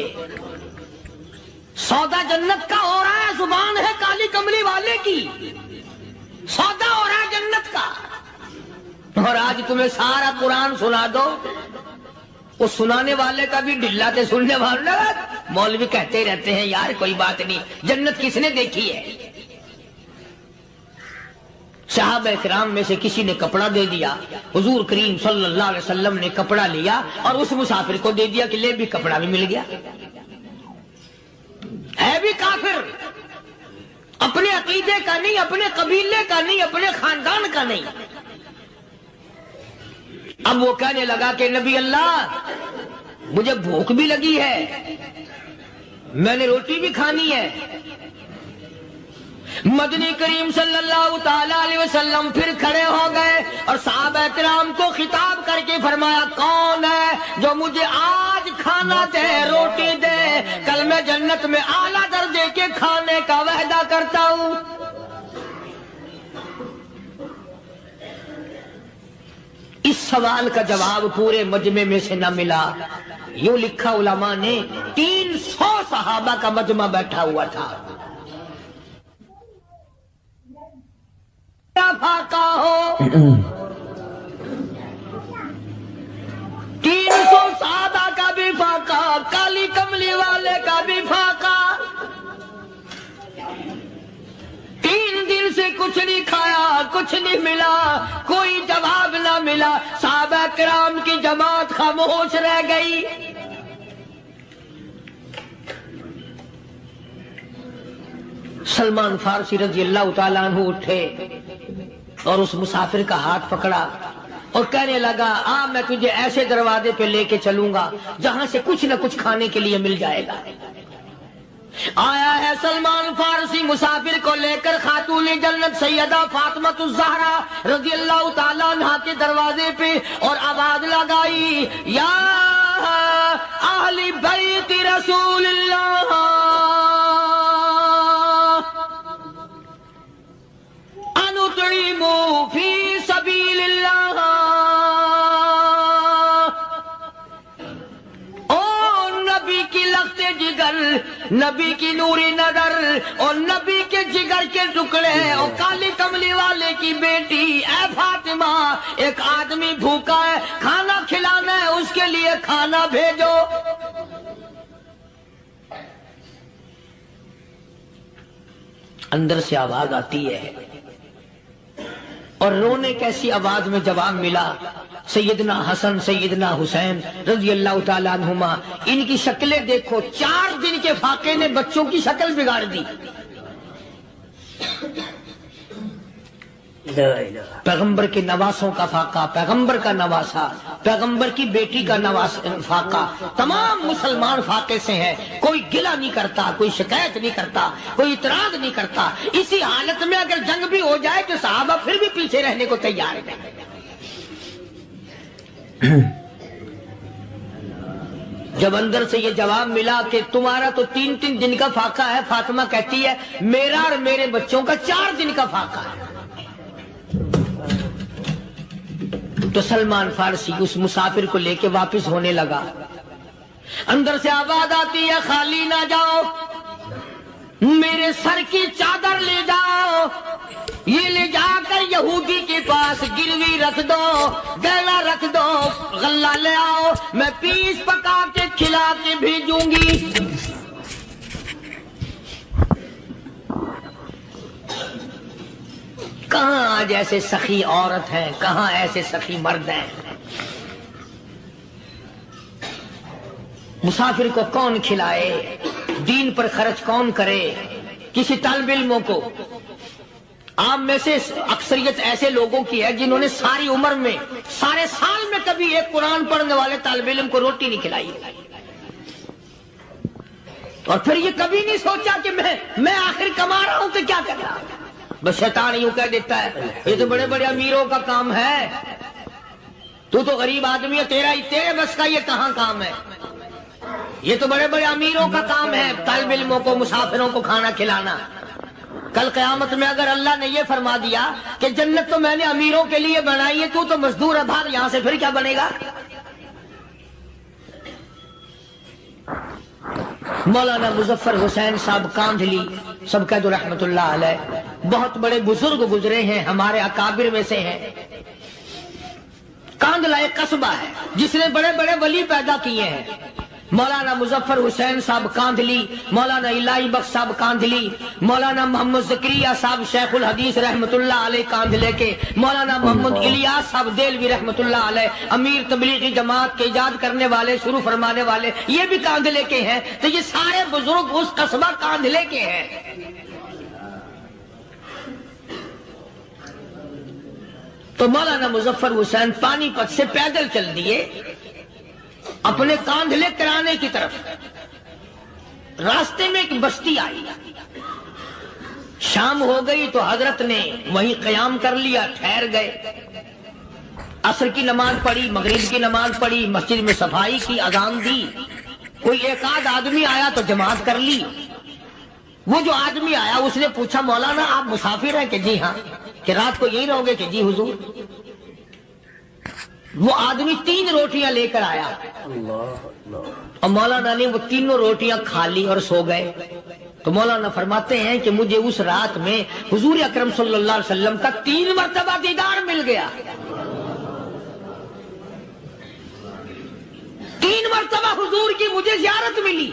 سودا جنت کا ہو رہا ہے، زبان ہے کالی کملی والے کی، سودا ہو رہا ہے جنت کا۔ اور آج تمہیں سارا قرآن سنا دو، وہ سنانے والے کا بھی ڈھلا تے سننے والا، مولوی کہتے رہتے ہیں یار کوئی بات نہیں، جنت کس نے دیکھی ہے؟ صحابہ کرام میں سے کسی نے کپڑا دے دیا، حضور کریم صلی اللہ علیہ وسلم نے کپڑا لیا اور اس مسافر کو دے دیا کہ لے بھی کپڑا بھی مل گیا۔ ہے بھی کافر، اپنے عقیدے کا نہیں، اپنے قبیلے کا نہیں، اپنے خاندان کا نہیں۔ اب وہ کہنے لگا کہ نبی اللہ مجھے بھوک بھی لگی ہے، میں نے روٹی بھی کھانی ہے۔ مدنی کریم صلی اللہ تعالی علیہ وسلم پھر کھڑے ہو گئے اور صحابہ کرام کو خطاب کر کے فرمایا، کون ہے جو مجھے آج کھانا دے، روٹی دے، کل میں جنت میں اعلیٰ درجے کے کھانے کا وعدہ کرتا ہوں۔ اس سوال کا جواب پورے مجمع میں سے نہ ملا۔ یوں لکھا علماء نے، 300 صحابہ کا مجمع بیٹھا ہوا تھا۔ فاقہ ہو 300 صحابہ کا بھی فاقہ، کالی کملی والے کا بھی فاقہ۔ 3 دن سے کچھ نہیں کھایا، کچھ نہیں ملا، کوئی جواب نہ ملا۔ صحابہ کرام کی جماعت خاموش رہ گئی۔ سلمان فارسی رضی اللہ تعالیٰ عنہ اٹھے اور اس مسافر کا ہاتھ پکڑا اور کہنے لگا، میں تجھے ایسے دروازے پہ لے کے چلوں گا جہاں سے کچھ نہ کچھ کھانے کے لیے مل جائے گا۔ آیا ہے سلمان فارسی مسافر کو لے کر خاتون جنت سیدہ فاطمہ الزہرا رضی اللہ تعالیٰ عنہا کے دروازے پہ اور آواز لگائی، یا اہل بیت رسول اللہ انطعموا فی سبیل اللہ۔ او نبی کی لخت جگر، نبی کی نوری نظر اور نبی کے جگر کے ٹکڑے اور کالی کملی والے کی بیٹی، اے فاطمہ، ایک آدمی بھوکا ہے، کھانا کھلانے لیے کھانا بھیجو. اندر سے آواز آتی ہے اور رونے کیسی آواز میں جواب ملا. سیدنا حسن سیدنا حسین رضی اللہ تعالیٰ عنہما، ان کی شکلیں دیکھو، 4 دن کے فاقے نے بچوں کی شکل بگاڑ دی. پیغمبر کے نواسوں کا فاقہ، پیغمبر کا نواسا، پیغمبر کی بیٹی کا فاقہ، تمام مسلمان فاقے سے ہیں. کوئی گلہ نہیں کرتا، کوئی شکایت نہیں کرتا، کوئی اعتراض نہیں کرتا. اسی حالت میں اگر جنگ بھی ہو جائے تو صحابہ پھر بھی پیچھے رہنے کو تیار ہیں. جب اندر سے یہ جواب ملا کہ تمہارا تو 3 دن کا فاقہ ہے، فاطمہ کہتی ہے میرا اور میرے بچوں کا 4 دن کا فاقہ ہے. تو سلمان فارسی اس مسافر کو لے کے واپس ہونے لگا. اندر سے آواز آتی ہے خالی نہ جاؤ، میرے سر کی چادر لے جاؤ، یہ لے جا کر یہودی کے پاس گروی رکھ دو، گلا رکھ دو، غلہ لے آؤ، میں پیس پکا کے کھلا کے بھیجوں گی. کہاں آج ایسے سخی عورت ہیں، کہاں ایسے سخی مرد ہیں. مسافر کو کون کھلائے، دین پر خرچ کون کرے. کسی طالب علموں کو، آپ میں سے اکثریت ایسے لوگوں کی ہے جنہوں نے ساری عمر میں، سارے سال میں کبھی ایک قرآن پڑھنے والے طالب علم کو روٹی نہیں کھلائی، اور پھر یہ کبھی نہیں سوچا کہ میں آخر کما رہا ہوں تو کیا کر رہا ہوں. بس شیطان یوں کہہ دیتا ہے یہ تو بڑے بڑے امیروں کا کام ہے، تو غریب آدمی ہے، تیرے بس کا یہ کہاں کام ہے. یہ تو بڑے بڑے امیروں کا کام ہے طالب علموں کو، مسافروں کو کھانا کھلانا. کل قیامت میں اگر اللہ نے یہ فرما دیا کہ جنت تو میں نے امیروں کے لیے بنائی ہے، تو مزدور ہے، بھاگ یہاں سے، پھر کیا بنے گا. مولانا مظفر حسین صاحب کاندھلی سب کہہ دو رحمت اللہ علیہ، بہت بڑے بزرگ گزرے ہیں، ہمارے اکابر میں سے ہیں. کاندھلا ایک قصبہ ہے جس نے بڑے بڑے ولی پیدا کیے ہیں. مولانا مظفر حسین صاحب کاندھلی، مولانا الہی بخش صاحب کاندھلی، مولانا محمد زکریا صاحب شیخ الحدیث رحمت اللہ علیہ کاندھلے کے، مولانا محمد الیاس صاحب دہلوی رحمت اللہ علیہ امیر تبلیغی جماعت کے ایجاد کرنے والے، شروع فرمانے والے، یہ بھی کاندھلے کے ہیں. تو یہ سارے بزرگ اس قصبہ کاندھلے کے ہیں. تو مولانا مظفر حسین پانی پت سے پیدل چل دیے اپنے کاندھلے کرانے کی طرف. راستے میں ایک بستی آئی، شام ہو گئی تو حضرت نے وہیں قیام کر لیا، ٹھہر گئے. عصر کی نماز پڑھی، مغرب کی نماز پڑھی، مسجد میں صفائی کی، اذان دی. کوئی ایک آدھ آدمی آیا تو جماعت کر لی. وہ جو آدمی آیا اس نے پوچھا مولانا آپ مسافر ہیں؟ کہ جی ہاں. کہ رات کو یہی رہو گے؟ کہ جی حضور. وہ آدمی 3 روٹیاں لے کر آیا اور مولانا نے وہ 3 روٹیاں کھا لی اور سو گئے. تو مولانا فرماتے ہیں کہ مجھے اس رات میں حضور اکرم صلی اللہ علیہ وسلم کا 3 مرتبہ دیدار مل گیا. 3 مرتبہ حضور کی مجھے زیارت ملی.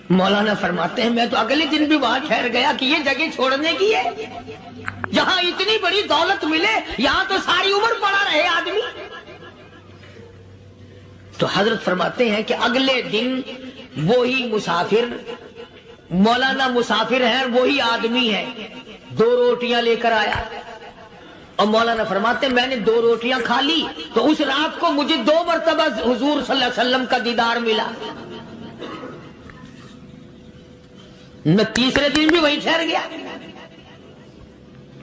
مولانا فرماتے ہیں میں تو اگلے دن بھی وہاں ٹھہر گیا کہ یہ جگہ چھوڑنے کی ہے، جہاں اتنی بڑی دولت ملے یہاں تو ساری عمر پڑا رہے آدمی. تو حضرت فرماتے ہیں کہ اگلے دن وہی مسافر، مولانا مسافر ہیں، وہی آدمی ہے، 2 روٹیاں لے کر آیا. اور مولانا فرماتے ہیں میں نے 2 روٹیاں کھا لی تو اس رات کو مجھے 2 مرتبہ حضور صلی اللہ علیہ وسلم کا دیدار ملا. میں تیسرے دن بھی وہی ٹھہر گیا.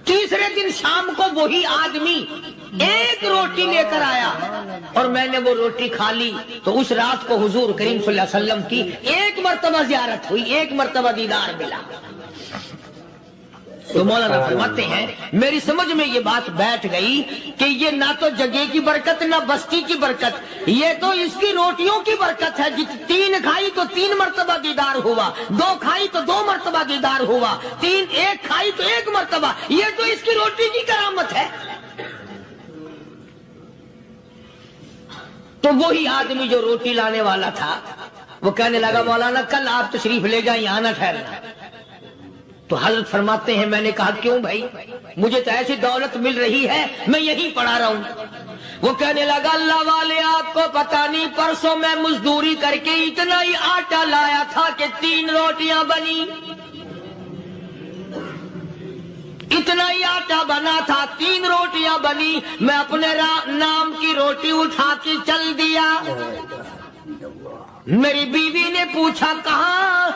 تیسرے دن شام کو وہی آدمی 1 روٹی لے کر آیا اور میں نے وہ روٹی کھا لی. تو اس رات کو حضور کریم صلی اللہ علیہ وسلم کی 1 مرتبہ زیارت ہوئی، 1 مرتبہ دیدار ملا. تو مولانا فرماتے ہیں میری سمجھ میں یہ بات بیٹھ گئی کہ یہ نہ تو جگہ کی برکت نہ بستی کی برکت، یہ تو اس کی روٹیوں کی برکت ہے. 3 کھائی تو 3 مرتبہ دیدار ہوا، 2 کھائی تو 2 مرتبہ دیدار ہوا، 1 کھائی تو 1 مرتبہ. یہ تو اس کی روٹی کی کرامت ہے. تو وہی آدمی جو روٹی لانے والا تھا وہ کہنے لگا مولانا کل آپ تشریف لے جائیں، یہاں نہ ٹھہرنا۔ تو حضرت فرماتے ہیں میں نے کہا کیوں بھائی، مجھے تو ایسی دولت مل رہی ہے میں یہیں پڑھا رہا ہوں۔ وہ کہنے لگا اللہ والے آپ کو پتہ نہیں، پرسوں میں مزدوری کر کے اتنا ہی آٹا لایا تھا کہ 3 روٹیاں بنی، اتنا ہی آٹا بنا تھا 3 روٹیاں بنی، میں اپنے نام کی روٹی اٹھا کے چل دیا۔ میری بیوی نے پوچھا کہاں؟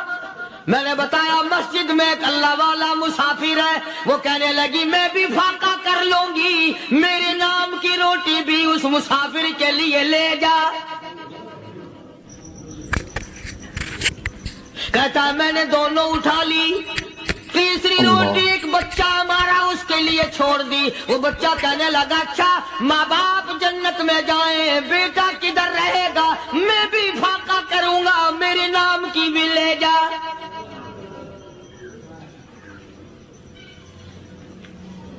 میں نے بتایا مسجد میں ایک اللہ والا مسافر ہے۔ وہ کہنے لگی میں بھی فاقہ کر لوں گی، میرے نام کی روٹی بھی اس مسافر کے لیے لے جا۔ کہتا ہے میں نے دونوں اٹھا لی، تیسری روٹی ایک بچہ ہمارا اس کے لیے چھوڑ دی۔ وہ بچہ کہنے لگا اچھا ماں باپ جنت میں جائیں، بیٹا کدھر رہے گا، میں بھی فاقہ کروں گا، میرے نام کی بھی لے جا۔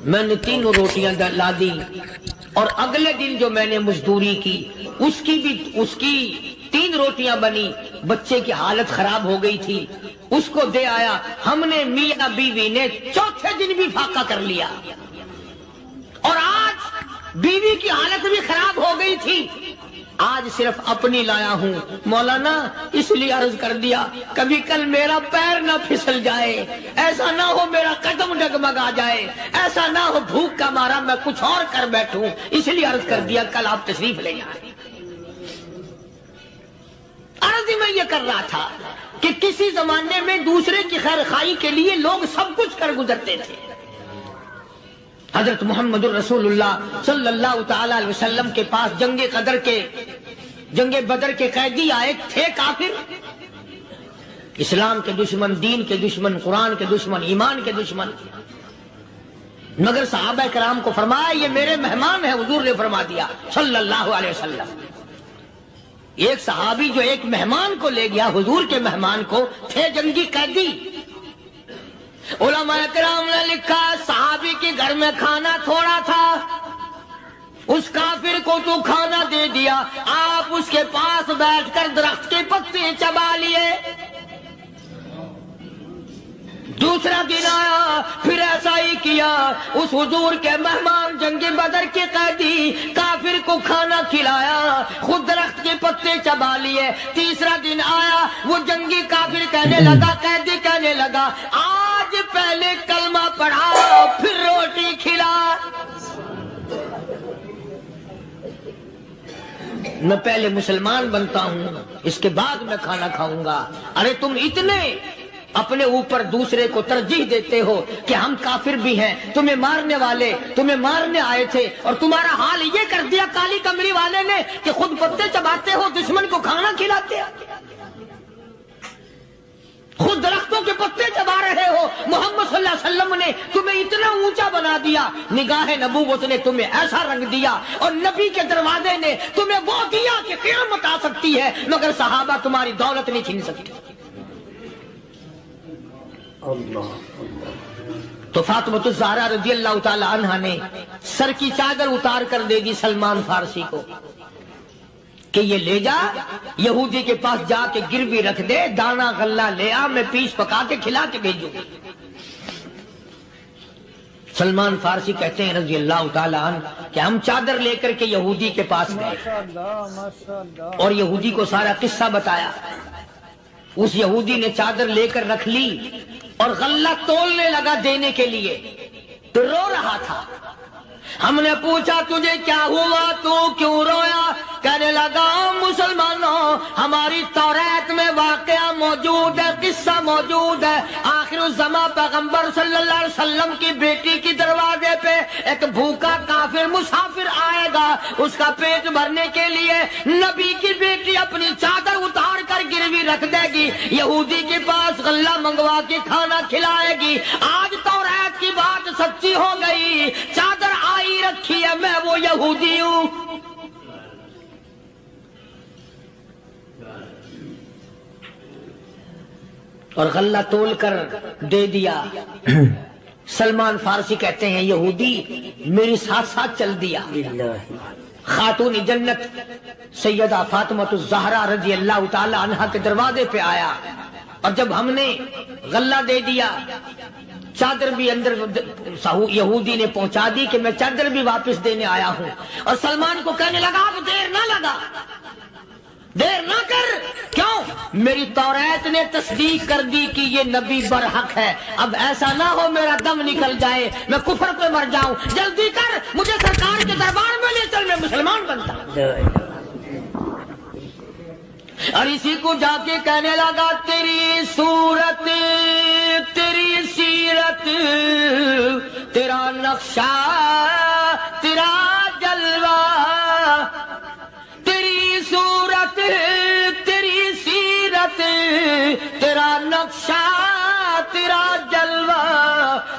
میں نے 3 روٹیاں لا دی، اور اگلے دن جو میں نے مزدوری کی اس کی 3 روٹیاں بنی، بچے کی حالت خراب ہو گئی تھی، اس کو دے آیا۔ ہم نے میاں بیوی نے چوتھے دن بھی فاقہ کر لیا، اور آج بیوی کی حالت بھی خراب ہو گئی تھی، آج صرف اپنی لایا ہوں۔ مولانا اس لیے عرض کر دیا کبھی کل میرا پیر نہ پھسل جائے، ایسا نہ ہو میرا قدم ڈگمگا جائے، ایسا نہ ہو بھوک کا مارا میں کچھ اور کر بیٹھوں، اس لیے عرض کر دیا کل آپ تشریف لے جائیں۔ عرض میں یہ کر رہا تھا کہ کسی زمانے میں دوسرے کی خیر خواہی کے لیے لوگ سب کچھ کر گزرتے تھے۔ حضرت محمد الرسول اللہ صلی اللہ تعالی علیہ وسلم کے پاس جنگ بدر کے قیدی آئے تھے، کافر، اسلام کے دشمن، دین کے دشمن، قرآن کے دشمن، ایمان کے دشمن، مگر صحابہ کرام کو فرمایا یہ میرے مہمان ہیں، حضور نے فرما دیا صلی اللہ علیہ وسلم۔ ایک صحابی جو ایک مہمان کو لے گیا، حضور کے مہمان کو، تھے جنگی قیدی۔ علماء کرام نے لکھا صحابی کے گھر میں کھانا تھوڑا تھا، اس کافر کو تو کھانا دے دیا، آپ اس کے پاس بیٹھ کر درخت کے پتے چبا لیے۔ دوسرا دن آیا پھر ایسا ہی کیا، اس حضور کے مہمان جنگ بدر کے قیدی کافر کو کھانا کھلایا، خود درخت کے پتے چبا لیے۔ تیسرا دن آیا وہ جنگی کافر کہنے لگا، قیدی کہنے لگا آج پہلے کلمہ پڑھا پھر روٹی کھلا، میں پہلے مسلمان بنتا ہوں اس کے بعد میں کھانا کھاؤں گا۔ ارے تم اتنے اپنے اوپر دوسرے کو ترجیح دیتے ہو کہ ہم کافر بھی ہیں، تمہیں مارنے والے تمہیں مارنے آئے تھے، اور تمہارا حال یہ کر دیا کالی کمری والے نے کہ خود پتے چباتے ہو، دشمن کو کھانا کھلاتے ہو، خود درختوں کے پتے چبا رہے ہو۔ محمد صلی اللہ علیہ وسلم نے تمہیں اتنا اونچا بنا دیا، نگاہ نبوت نے تمہیں ایسا رنگ دیا، اور نبی کے دروازے نے تمہیں وہ دیا کہ قیامت آ سکتی ہے، مگر صحابہ تمہاری دولت نہیں چھین سکتے۔ تو فاطمہ الزہرا رضی اللہ تعالی عنہا نے سر کی چادر اتار کر دے دی سلمان فارسی کو کہ یہ لے جا، یہودی کے پاس جا کے گروی رکھ دے، دانا غلہ لے آ، میں پیس پکا کے کھلا کے بھیجوں۔ سلمان فارسی کہتے ہیں رضی اللہ تعالی عنہ کہ ہم چادر لے کر کے یہودی کے پاس گئے اور یہودی کو سارا قصہ بتایا۔ اس یہودی نے چادر لے کر رکھ لی اور غلہ تولنے لگا دینے کے لیے، تو رو رہا تھا۔ ہم نے پوچھا تجھے کیا ہوا، تو کیوں رویا؟ کہنے لگا مسلمانوں ہماری توریت میں واقعہ موجود ہے، قصہ موجود ہے، آخر الزمان پیغمبر صلی اللہ علیہ وسلم کی بیٹی کی دروازے پہ ایک بھوکا کافر مسافر آئے گا، اس کا پیٹ بھرنے کے لیے نبی کی بیٹی اپنی چادر اتار کر گروی رکھ دے گی، یہودی کے پاس غلہ منگوا کے کھانا کھلائے گی۔ آج توریت کی بات سچی ہو گئی، چادر آئی رکھی ہے، میں وہ یہودی ہوں۔ اور غلہ تول کر دے دیا۔ سلمان فارسی کہتے ہیں یہودی میرے ساتھ ساتھ چل دیا، خاتون جنت سیدہ فاطمہ الزہرا رضی اللہ تعالی عنہا کے دروازے پہ آیا، اور جب ہم نے غلہ دے دیا، چادر بھی اندر یہودی نے پہنچا دی کہ میں چادر بھی واپس دینے آیا ہوں، اور سلمان کو کہنے لگا اب دیر نہ لگا، دیر نہ کر، کیوں؟ میری توریت نے تصدیق کر دی کہ یہ نبی برحق ہے، اب ایسا نہ ہو میرا دم نکل جائے، میں کفر پہ مر جاؤں، جلدی کر، مجھے سرکار کے دربار میں لے چل، میں مسلمان بنتا ہوں۔ اور اسی کو جا کے کہنے لگا تیری صورت، تیری سیرت، تیرا نقشہ، تیرا جلوہ، تیری صورت، تیری سیرت، تیرا نقشہ، تیرا جلوہ،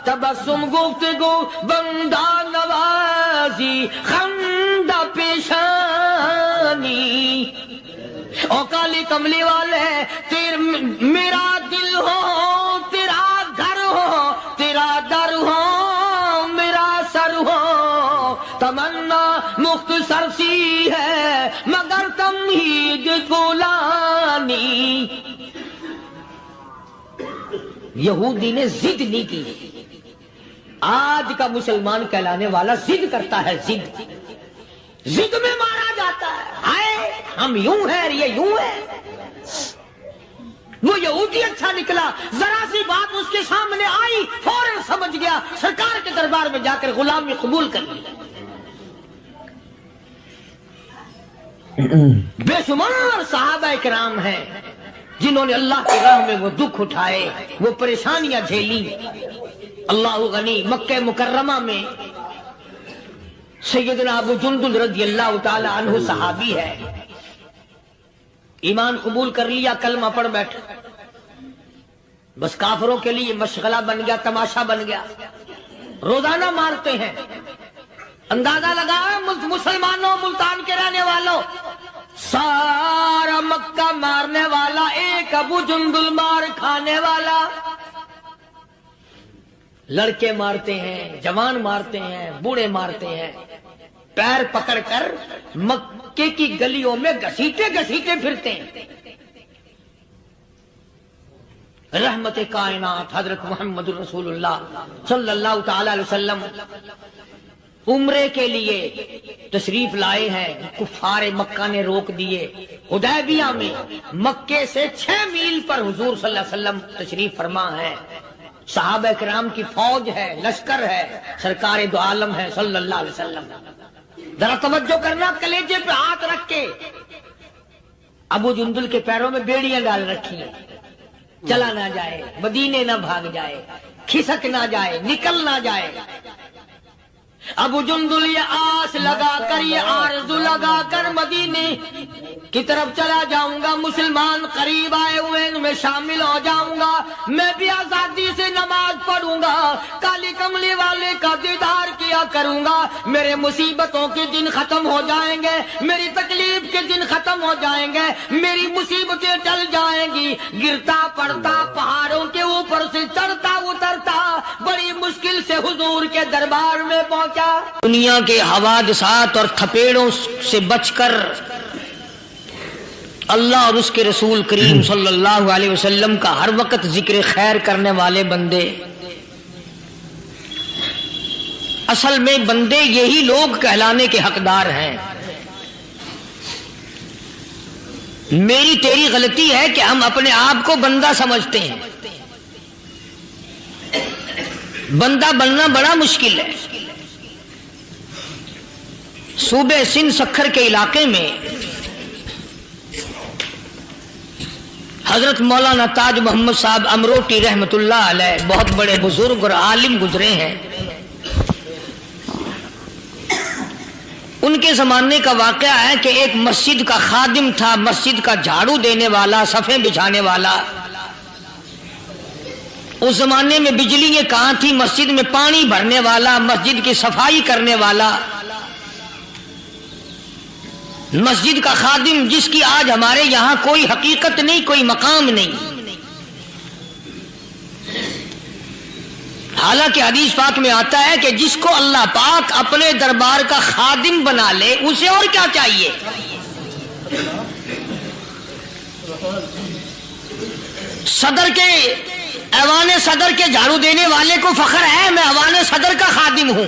تبسم گفتگو بندہ نوازی خندہ پیشانی، او کالی کملی والے میرا دل ہو، تیرا گھر ہو، تیرا در ہو، میرا سر ہو، تمنا مختصر سی ہے مگر تمہید گولانی۔ یہودی نے ضد نہیں کی، آج کا مسلمان کہلانے والا ضد کرتا ہے، ضد میں مارا جاتا ہے، ہائے ہم یوں ہیں، یہ یوں ہے۔ وہ یہودی اچھا نکلا، ذرا سی بات اس کے سامنے آئی فوراً سمجھ گیا، سرکار کے دربار میں جا کر غلامی قبول کر لی۔ بے شمار صحابہ کرام ہیں جنہوں نے اللہ کی راہ میں وہ دکھ اٹھائے، وہ پریشانیاں جھیلی۔ اللہ غنی، مکہ مکرمہ میں سیدنا ابو جندل رضی اللہ تعالی عنہ صحابی ہے، ایمان قبول کر لیا، کلمہ پڑھ بیٹھا، بس کافروں کے لیے مشغلہ بن گیا، تماشا بن گیا، روزانہ مارتے ہیں۔ اندازہ لگا مسلمانوں، ملتان کے رہنے والوں، سارا مکہ مارنے والا ایک ابو جندل مار کھانے والا۔ لڑکے مارتے ہیں، جوان مارتے ہیں، بوڑھے مارتے ہیں، پیر پکڑ کر مکے کی گلیوں میں گھسیٹے گھسیٹے پھرتے ہیں۔ رحمت کائنات حضرت محمد رسول اللہ صلی اللہ تعالی علیہ وسلم عمرے کے لیے تشریف لائے ہیں، کفار مکہ نے روک دیے۔ حدیبیہ میں مکے سے 6 میل پر حضور صلی اللہ علیہ وسلم تشریف فرما ہے، صحابہ کرام کی فوج ہے، لشکر ہے، سرکار دو عالم ہے صلی اللہ علیہ وسلم۔ ذرا توجہ کرنا، کلیجے پہ ہاتھ رکھ کے ابو جندل کے پیروں میں بیڑیاں ڈال رکھی ہیں، چلا نہ جائے، مدینے نہ بھاگ جائے، کھسک نہ جائے، نکل نہ جائے۔ ابو جندل یہ آس لگا کر، یہ آرزو لگا کر مدینے کی طرف چلا جاؤں گا، مسلمان قریب آئے ہوئے میں شامل ہو جاؤں گا، میں بھی آزادی سے نماز پڑھوں گا، کالی کملی والے کا دیدار کیا کروں گا، میرے مصیبتوں کے دن ختم ہو جائیں گے، میری تکلیف کے دن ختم ہو جائیں گے، میری مصیبتیں ٹل جائیں گی۔ گرتا پڑتا پہاڑوں کے اوپر سے چڑھتا اترتا بڑی مشکل سے حضور کے دربار میں پہنچا۔ دنیا کے حوادثات اور تھپیڑوں سے بچ کر اللہ اور اس کے رسول کریم صلی اللہ علیہ وسلم کا ہر وقت ذکر خیر کرنے والے بندے، اصل میں بندے یہی لوگ کہلانے کے حقدار ہیں۔ میری تیری غلطی ہے کہ ہم اپنے آپ کو بندہ سمجھتے ہیں۔ بندہ بننا بڑا مشکل ہے۔ صوبے سندھ سکھر کے علاقے میں حضرت مولانا تاج محمد صاحب امروٹی رحمت اللہ علیہ بہت بڑے بزرگ اور عالم گزرے ہیں۔ ان کے زمانے کا واقعہ ہے کہ ایک مسجد کا خادم تھا، مسجد کا جھاڑو دینے والا، صفیں بچھانے والا۔ اس زمانے میں بجلی کہاں تھی، مسجد میں پانی بھرنے والا، مسجد کی صفائی کرنے والا، مسجد کا خادم، جس کی آج ہمارے یہاں کوئی حقیقت نہیں، کوئی مقام نہیں۔ حالانکہ حدیث پاک میں آتا ہے کہ جس کو اللہ پاک اپنے دربار کا خادم بنا لے اسے اور کیا چاہیے. صدر کے ایوان صدر کے جھاڑو دینے والے کو فخر ہے میں ایوان صدر کا خادم ہوں.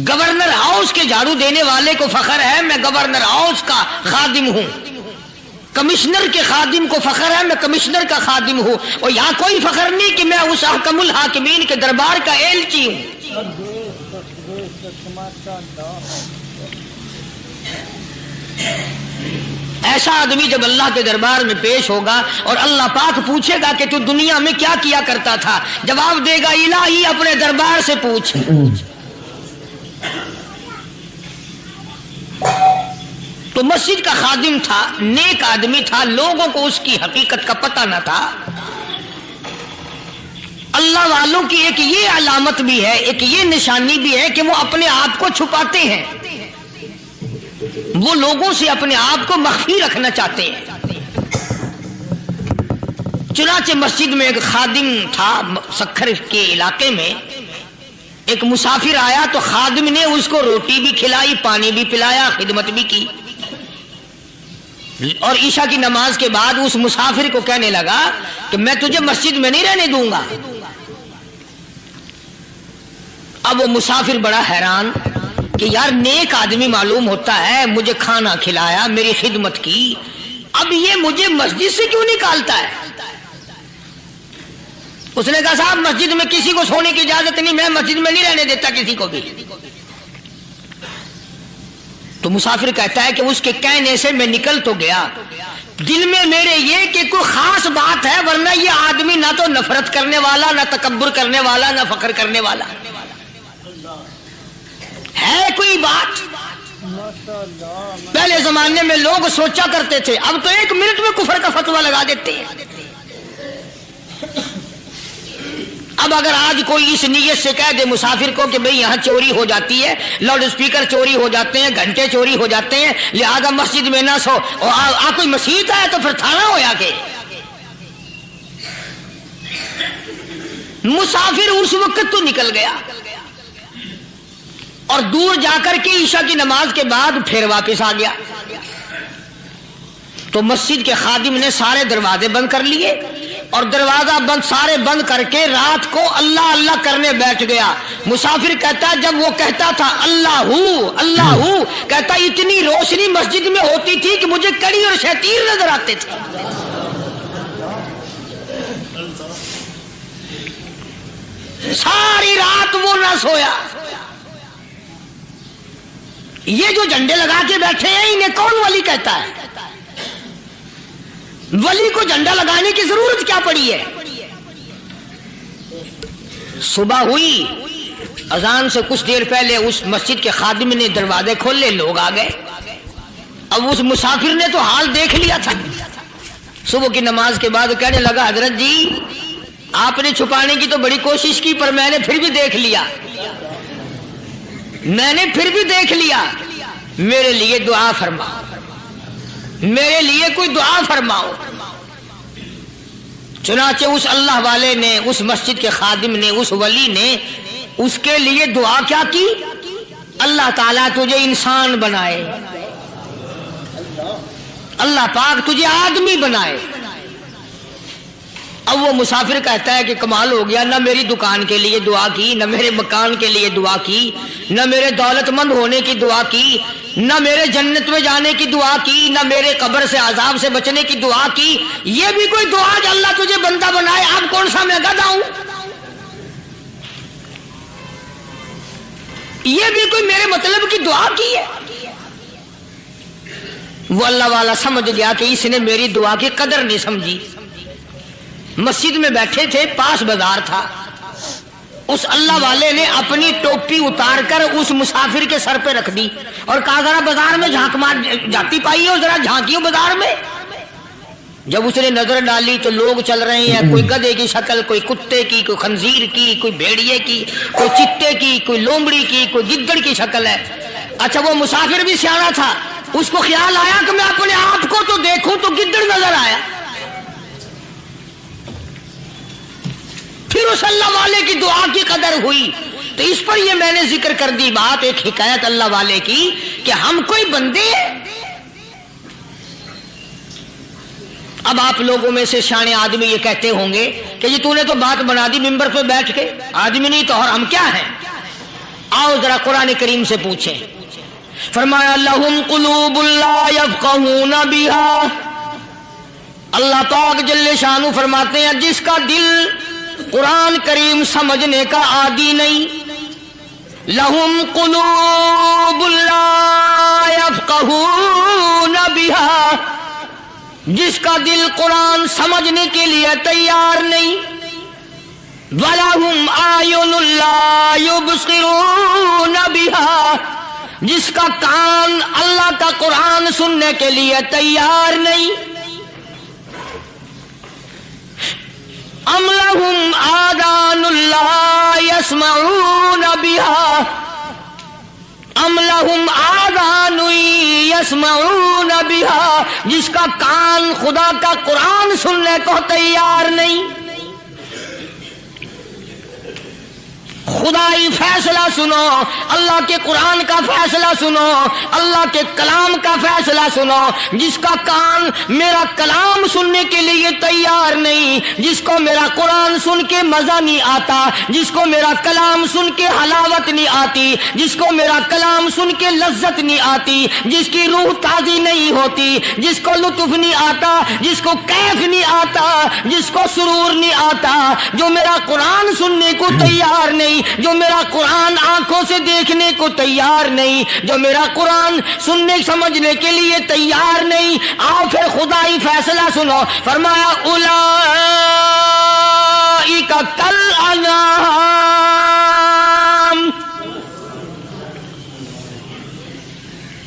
گورنر ہاؤس کے جھاڑو دینے والے کو فخر ہے میں گورنر ہاؤس کا خادم ہوں. کمشنر کے خادم کو فخر ہے میں کمشنر کا خادم ہوں. اور یہاں کوئی فخر نہیں کہ میں اس حکم الحاکمین کے دربار کا ایلچی ہوں. ایسا آدمی جب اللہ کے دربار میں پیش ہوگا اور اللہ پاک پوچھے گا کہ تو دنیا میں کیا کیا کرتا تھا, جواب دے گا الہی اپنے دربار سے پوچھ. تو مسجد کا خادم تھا, نیک آدمی تھا, لوگوں کو اس کی حقیقت کا پتہ نہ تھا. اللہ والوں کی ایک یہ علامت بھی ہے, ایک یہ نشانی بھی ہے کہ وہ اپنے آپ کو چھپاتے ہیں, وہ لوگوں سے اپنے آپ کو مخفی رکھنا چاہتے ہیں. چنانچہ مسجد میں ایک خادم تھا, سکھر کے علاقے میں ایک مسافر آیا تو خادم نے اس کو روٹی بھی کھلائی, پانی بھی پلایا, خدمت بھی کی. اور عشاء کی نماز کے بعد اس مسافر کو کہنے لگا کہ میں تجھے مسجد میں نہیں رہنے دوں گا. اب وہ مسافر بڑا حیران کہ یار نیک آدمی معلوم ہوتا ہے, مجھے کھانا کھلایا, میری خدمت کی, اب یہ مجھے مسجد سے کیوں نکالتا ہے. اس نے کہا صاحب مسجد میں کسی کو سونے کی اجازت نہیں, میں مسجد میں نہیں رہنے دیتا کسی کو بھی. تو مسافر کہتا ہے کہ اس کے کہنے سے میں نکل تو گیا, دل میں میرے یہ کہ کوئی خاص بات ہے, ورنہ یہ آدمی نہ تو نفرت کرنے والا, نہ تکبر کرنے والا, نہ فخر کرنے والا ہے. کوئی بات پہلے زمانے میں لوگ سوچا کرتے تھے, اب تو ایک منٹ میں کفر کا فتویٰ لگا دیتے ہیں. اب اگر آج کوئی اس نیت سے کہہ دے مسافر کو کہ بھئی یہاں چوری ہو جاتی ہے, لاؤڈ اسپیکر چوری ہو جاتے ہیں, گھنٹے چوری ہو جاتے ہیں, لہذا مسجد میں نہ سو, اور کوئی مسجد ہے تو پھر تھانہ ہو کے. مسافر اس وقت تو نکل گیا اور دور جا کر کے عشاء کی نماز کے بعد پھر واپس آ گیا. تو مسجد کے خادم نے سارے دروازے بند کر لیے اور دروازہ بند سارے بند کر کے رات کو اللہ اللہ کرنے بیٹھ گیا. مسافر کہتا جب وہ کہتا تھا اللہ ہو کہتا اتنی روشنی مسجد میں ہوتی تھی کہ مجھے کڑی اور شیطان نظر آتے تھے. ساری رات وہ نہ سویا. یہ جو جھنڈے لگا کے بیٹھے ہیں انہیں کون ولی کہتا ہے؟ ولی کو جھنڈا لگانے کی ضرورت کیا پڑی ہے؟ صبح ہوئی, اذان سے کچھ دیر پہلے اس مسجد کے خادم نے دروازے کھولے, لوگ آ گئے. اب اس مسافر نے تو حال دیکھ لیا تھا. صبح کی نماز کے بعد کہنے لگا حضرت جی آپ نے چھپانے کی تو بڑی کوشش کی پر میں نے پھر بھی دیکھ لیا, میرے لیے دعا فرماؤ, میرے لیے کوئی دعا فرماؤ. چنانچہ اس اللہ والے نے, اس مسجد کے خادم نے, اس ولی نے اس کے لیے دعا کیا کی؟ اللہ تعالیٰ تجھے انسان بنائے, اللہ پاک تجھے آدمی بنائے. اب وہ مسافر کہتا ہے کہ کمال ہو گیا, نہ میری دکان کے لیے دعا کی, نہ میرے مکان کے لیے دعا کی, نہ میرے دولت مند ہونے کی دعا کی, نہ میرے جنت میں جانے کی دعا کی, نہ میرے قبر سے عذاب سے بچنے کی دعا کی. یہ بھی کوئی دعا جو اللہ تجھے بندہ بنائے, اب کون سا میں گدھا ہوں؟ یہ بھی کوئی میرے مطلب کی دعا کی ہے؟ وہ اللہ والا سمجھ گیا کہ اس نے میری دعا کی قدر نہیں سمجھی. مسجد میں بیٹھے تھے, پاس بازار تھا, اس اللہ والے نے اپنی ٹوپی اتار کر اس مسافر کے سر پہ رکھ دی اور کہا ذرا بازار میں جھانک مار جاتی پائی ہو, ذرا جھانکیوں بازار میں. جب اس نے نظر ڈالی تو لوگ چل رہے ہیں, کوئی گدھے کی شکل, کوئی کتے کی, کوئی خنزیر کی, کوئی بھیڑیے کی, کوئی چتے کی, کوئی لومڑی کی, کوئی گدڑ کی شکل ہے. اچھا وہ مسافر بھی سیانا تھا, اس کو خیال آیا کہ میں اپنے آپ کو تو دیکھوں, تو گدڑ نظر آیا. پھر پھر اس اللہ والے کی دعا کی قدر ہوئی. تو اس پر یہ میں نے ذکر کر دی بات، ایک حکایت اللہ والے کی کہ ہم کوئی بندے ہیں. اب آپ لوگوں میں سے شانے آدمی یہ کہتے ہوں گے کہ جی تو نے تو بات بنا دی ممبر پہ بیٹھ کے، آدمی نہیں تو اور ہم کیا ہیں؟ آؤ ذرا قرآن کریم سے پوچھیں. فرمایا لہم قلوب لا یفقہون بہا. اللہ پاک جل شانہ فرماتے ہیں جس کا دل قرآن کریم سمجھنے کا عادی نہیں. لہم قلوب لا یفقہون بہا، جس کا دل قرآن سمجھنے کے لیے تیار نہیں. وَلَهُمْ أَعْيُنٌ لَا يُبْصِرُونَ بِهَا، جس کا کان اللہ کا قرآن سننے کے لیے تیار نہیں. أَمْ لَهُمْ آذَانٌ لَا يَسْمَعُونَ بِهَا، ام لہم آذان یسمعون بها، جس کا کان خدا کا قرآن سننے کو تیار نہیں. خدائی فیصلہ سنو، اللہ کے قرآن کا فیصلہ سنو، اللہ کے کلام کا فیصلہ سنو. جس کا کان میرا کلام سننے کے لیے تیار نہیں، جس کو میرا قرآن سن کے مزہ نہیں آتا، جس کو میرا کلام سن کے حلاوت نہیں آتی، جس کو میرا کلام سن کے لذت نہیں آتی، جس کی روح تازی نہیں ہوتی، جس کو لطف نہیں آتا، جس کو کیف نہیں آتا، جس کو سرور نہیں آتا، جو میرا قرآن سننے کو تیار نہیں، جو میرا قرآن آنکھوں سے دیکھنے کو تیار نہیں، جو میرا قرآن سننے سمجھنے کے لیے تیار نہیں. آؤ پھر خدائی فیصلہ سنو. فرمایا اولئک کالانعام،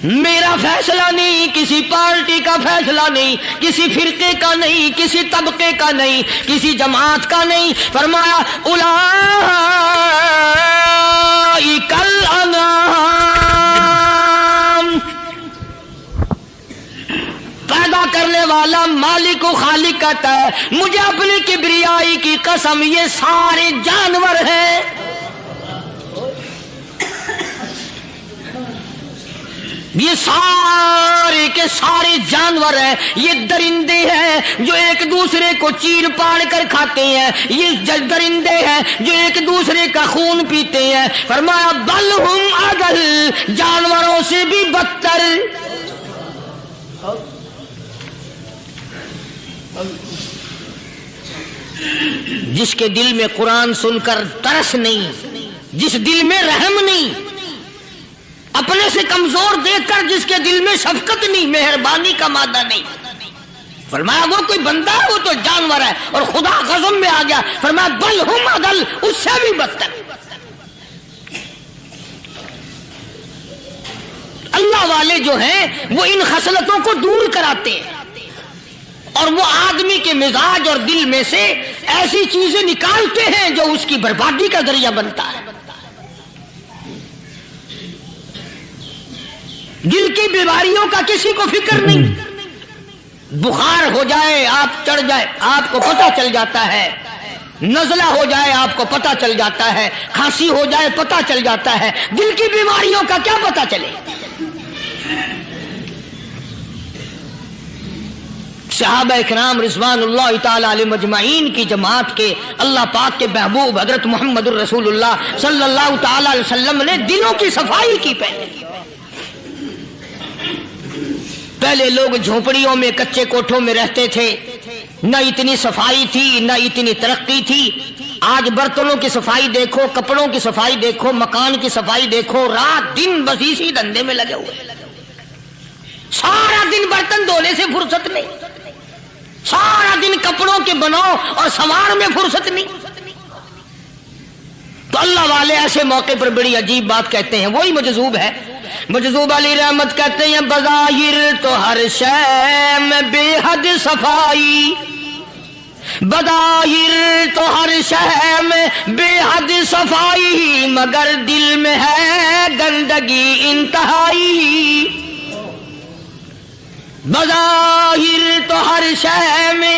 میرا فیصلہ نہیں، کسی پارٹی کا فیصلہ نہیں، کسی فرقے کا نہیں، کسی طبقے کا نہیں، کسی جماعت کا نہیں. فرمایا اولئک الانعام. پیدا کرنے والا مالک و خالق کہتا ہے مجھے اپنی کبریائی کی قسم یہ سارے جانور ہیں. یہ سارے کے سارے جانور ہیں، یہ درندے ہیں جو ایک دوسرے کو چیر پاڑ کر کھاتے ہیں، یہ درندے ہیں جو ایک دوسرے کا خون پیتے ہیں. فرمایا بل ہم اضل، جانوروں سے بھی بدتر. جس کے دل میں قرآن سن کر ترس نہیں، جس دل میں رحم نہیں، اپنے سے کمزور دیکھ کر جس کے دل میں شفقت نہیں، مہربانی کا مادہ نہیں. فرمایا وہ کوئی بندہ ہے، وہ تو جانور ہے. اور خدا غضب میں آ گیا، فرمایا بل ہم اضل، اس سے بھی بدتر. اللہ والے جو ہیں وہ ان خصلتوں کو دور کراتے ہیں اور وہ آدمی کے مزاج اور دل میں سے ایسی چیزیں نکالتے ہیں جو اس کی بربادی کا ذریعہ بنتا ہے. دل کی بیماریوں کا کسی کو فکر نہیں. بخار ہو جائے آپ چڑھ جائے آپ کو پتہ چل جاتا ہے، نزلہ ہو جائے آپ کو پتہ چل جاتا ہے، کھانسی ہو جائے پتہ چل جاتا ہے. دل کی بیماریوں کا کیا پتہ چلے؟ صحابہ اکرام رضوان اللہ تعالی علیہ مجمعین کی جماعت کے اللہ پاک کے محبوب حضرت محمد الرسول اللہ صلی اللہ تعالی علیہ وسلم نے دلوں کی صفائی کی. پہلے لوگ جھونپڑیوں میں کچے کوٹھوں میں رہتے تھے، نہ اتنی صفائی تھی نہ اتنی ترقی تھی. آج برتنوں کی صفائی دیکھو، کپڑوں کی صفائی دیکھو، مکان کی صفائی دیکھو، رات دن بس اسی دھندے میں لگے ہوئے. سارا دن برتن دھونے سے فرصت نہیں، سارا دن کپڑوں کے بناؤ اور سنوار میں فرصت نہیں. تو اللہ والے ایسے موقع پر بڑی عجیب بات کہتے ہیں. وہی مجذوب ہے، مجذوب علی رحمت کہتے ہیں بظاہر تو ہر شے میں بے حد صفائی، بظاہر تو ہر شے میں بے حد صفائی، مگر دل میں ہے گندگی انتہائی. بظاہر تو ہر شے میں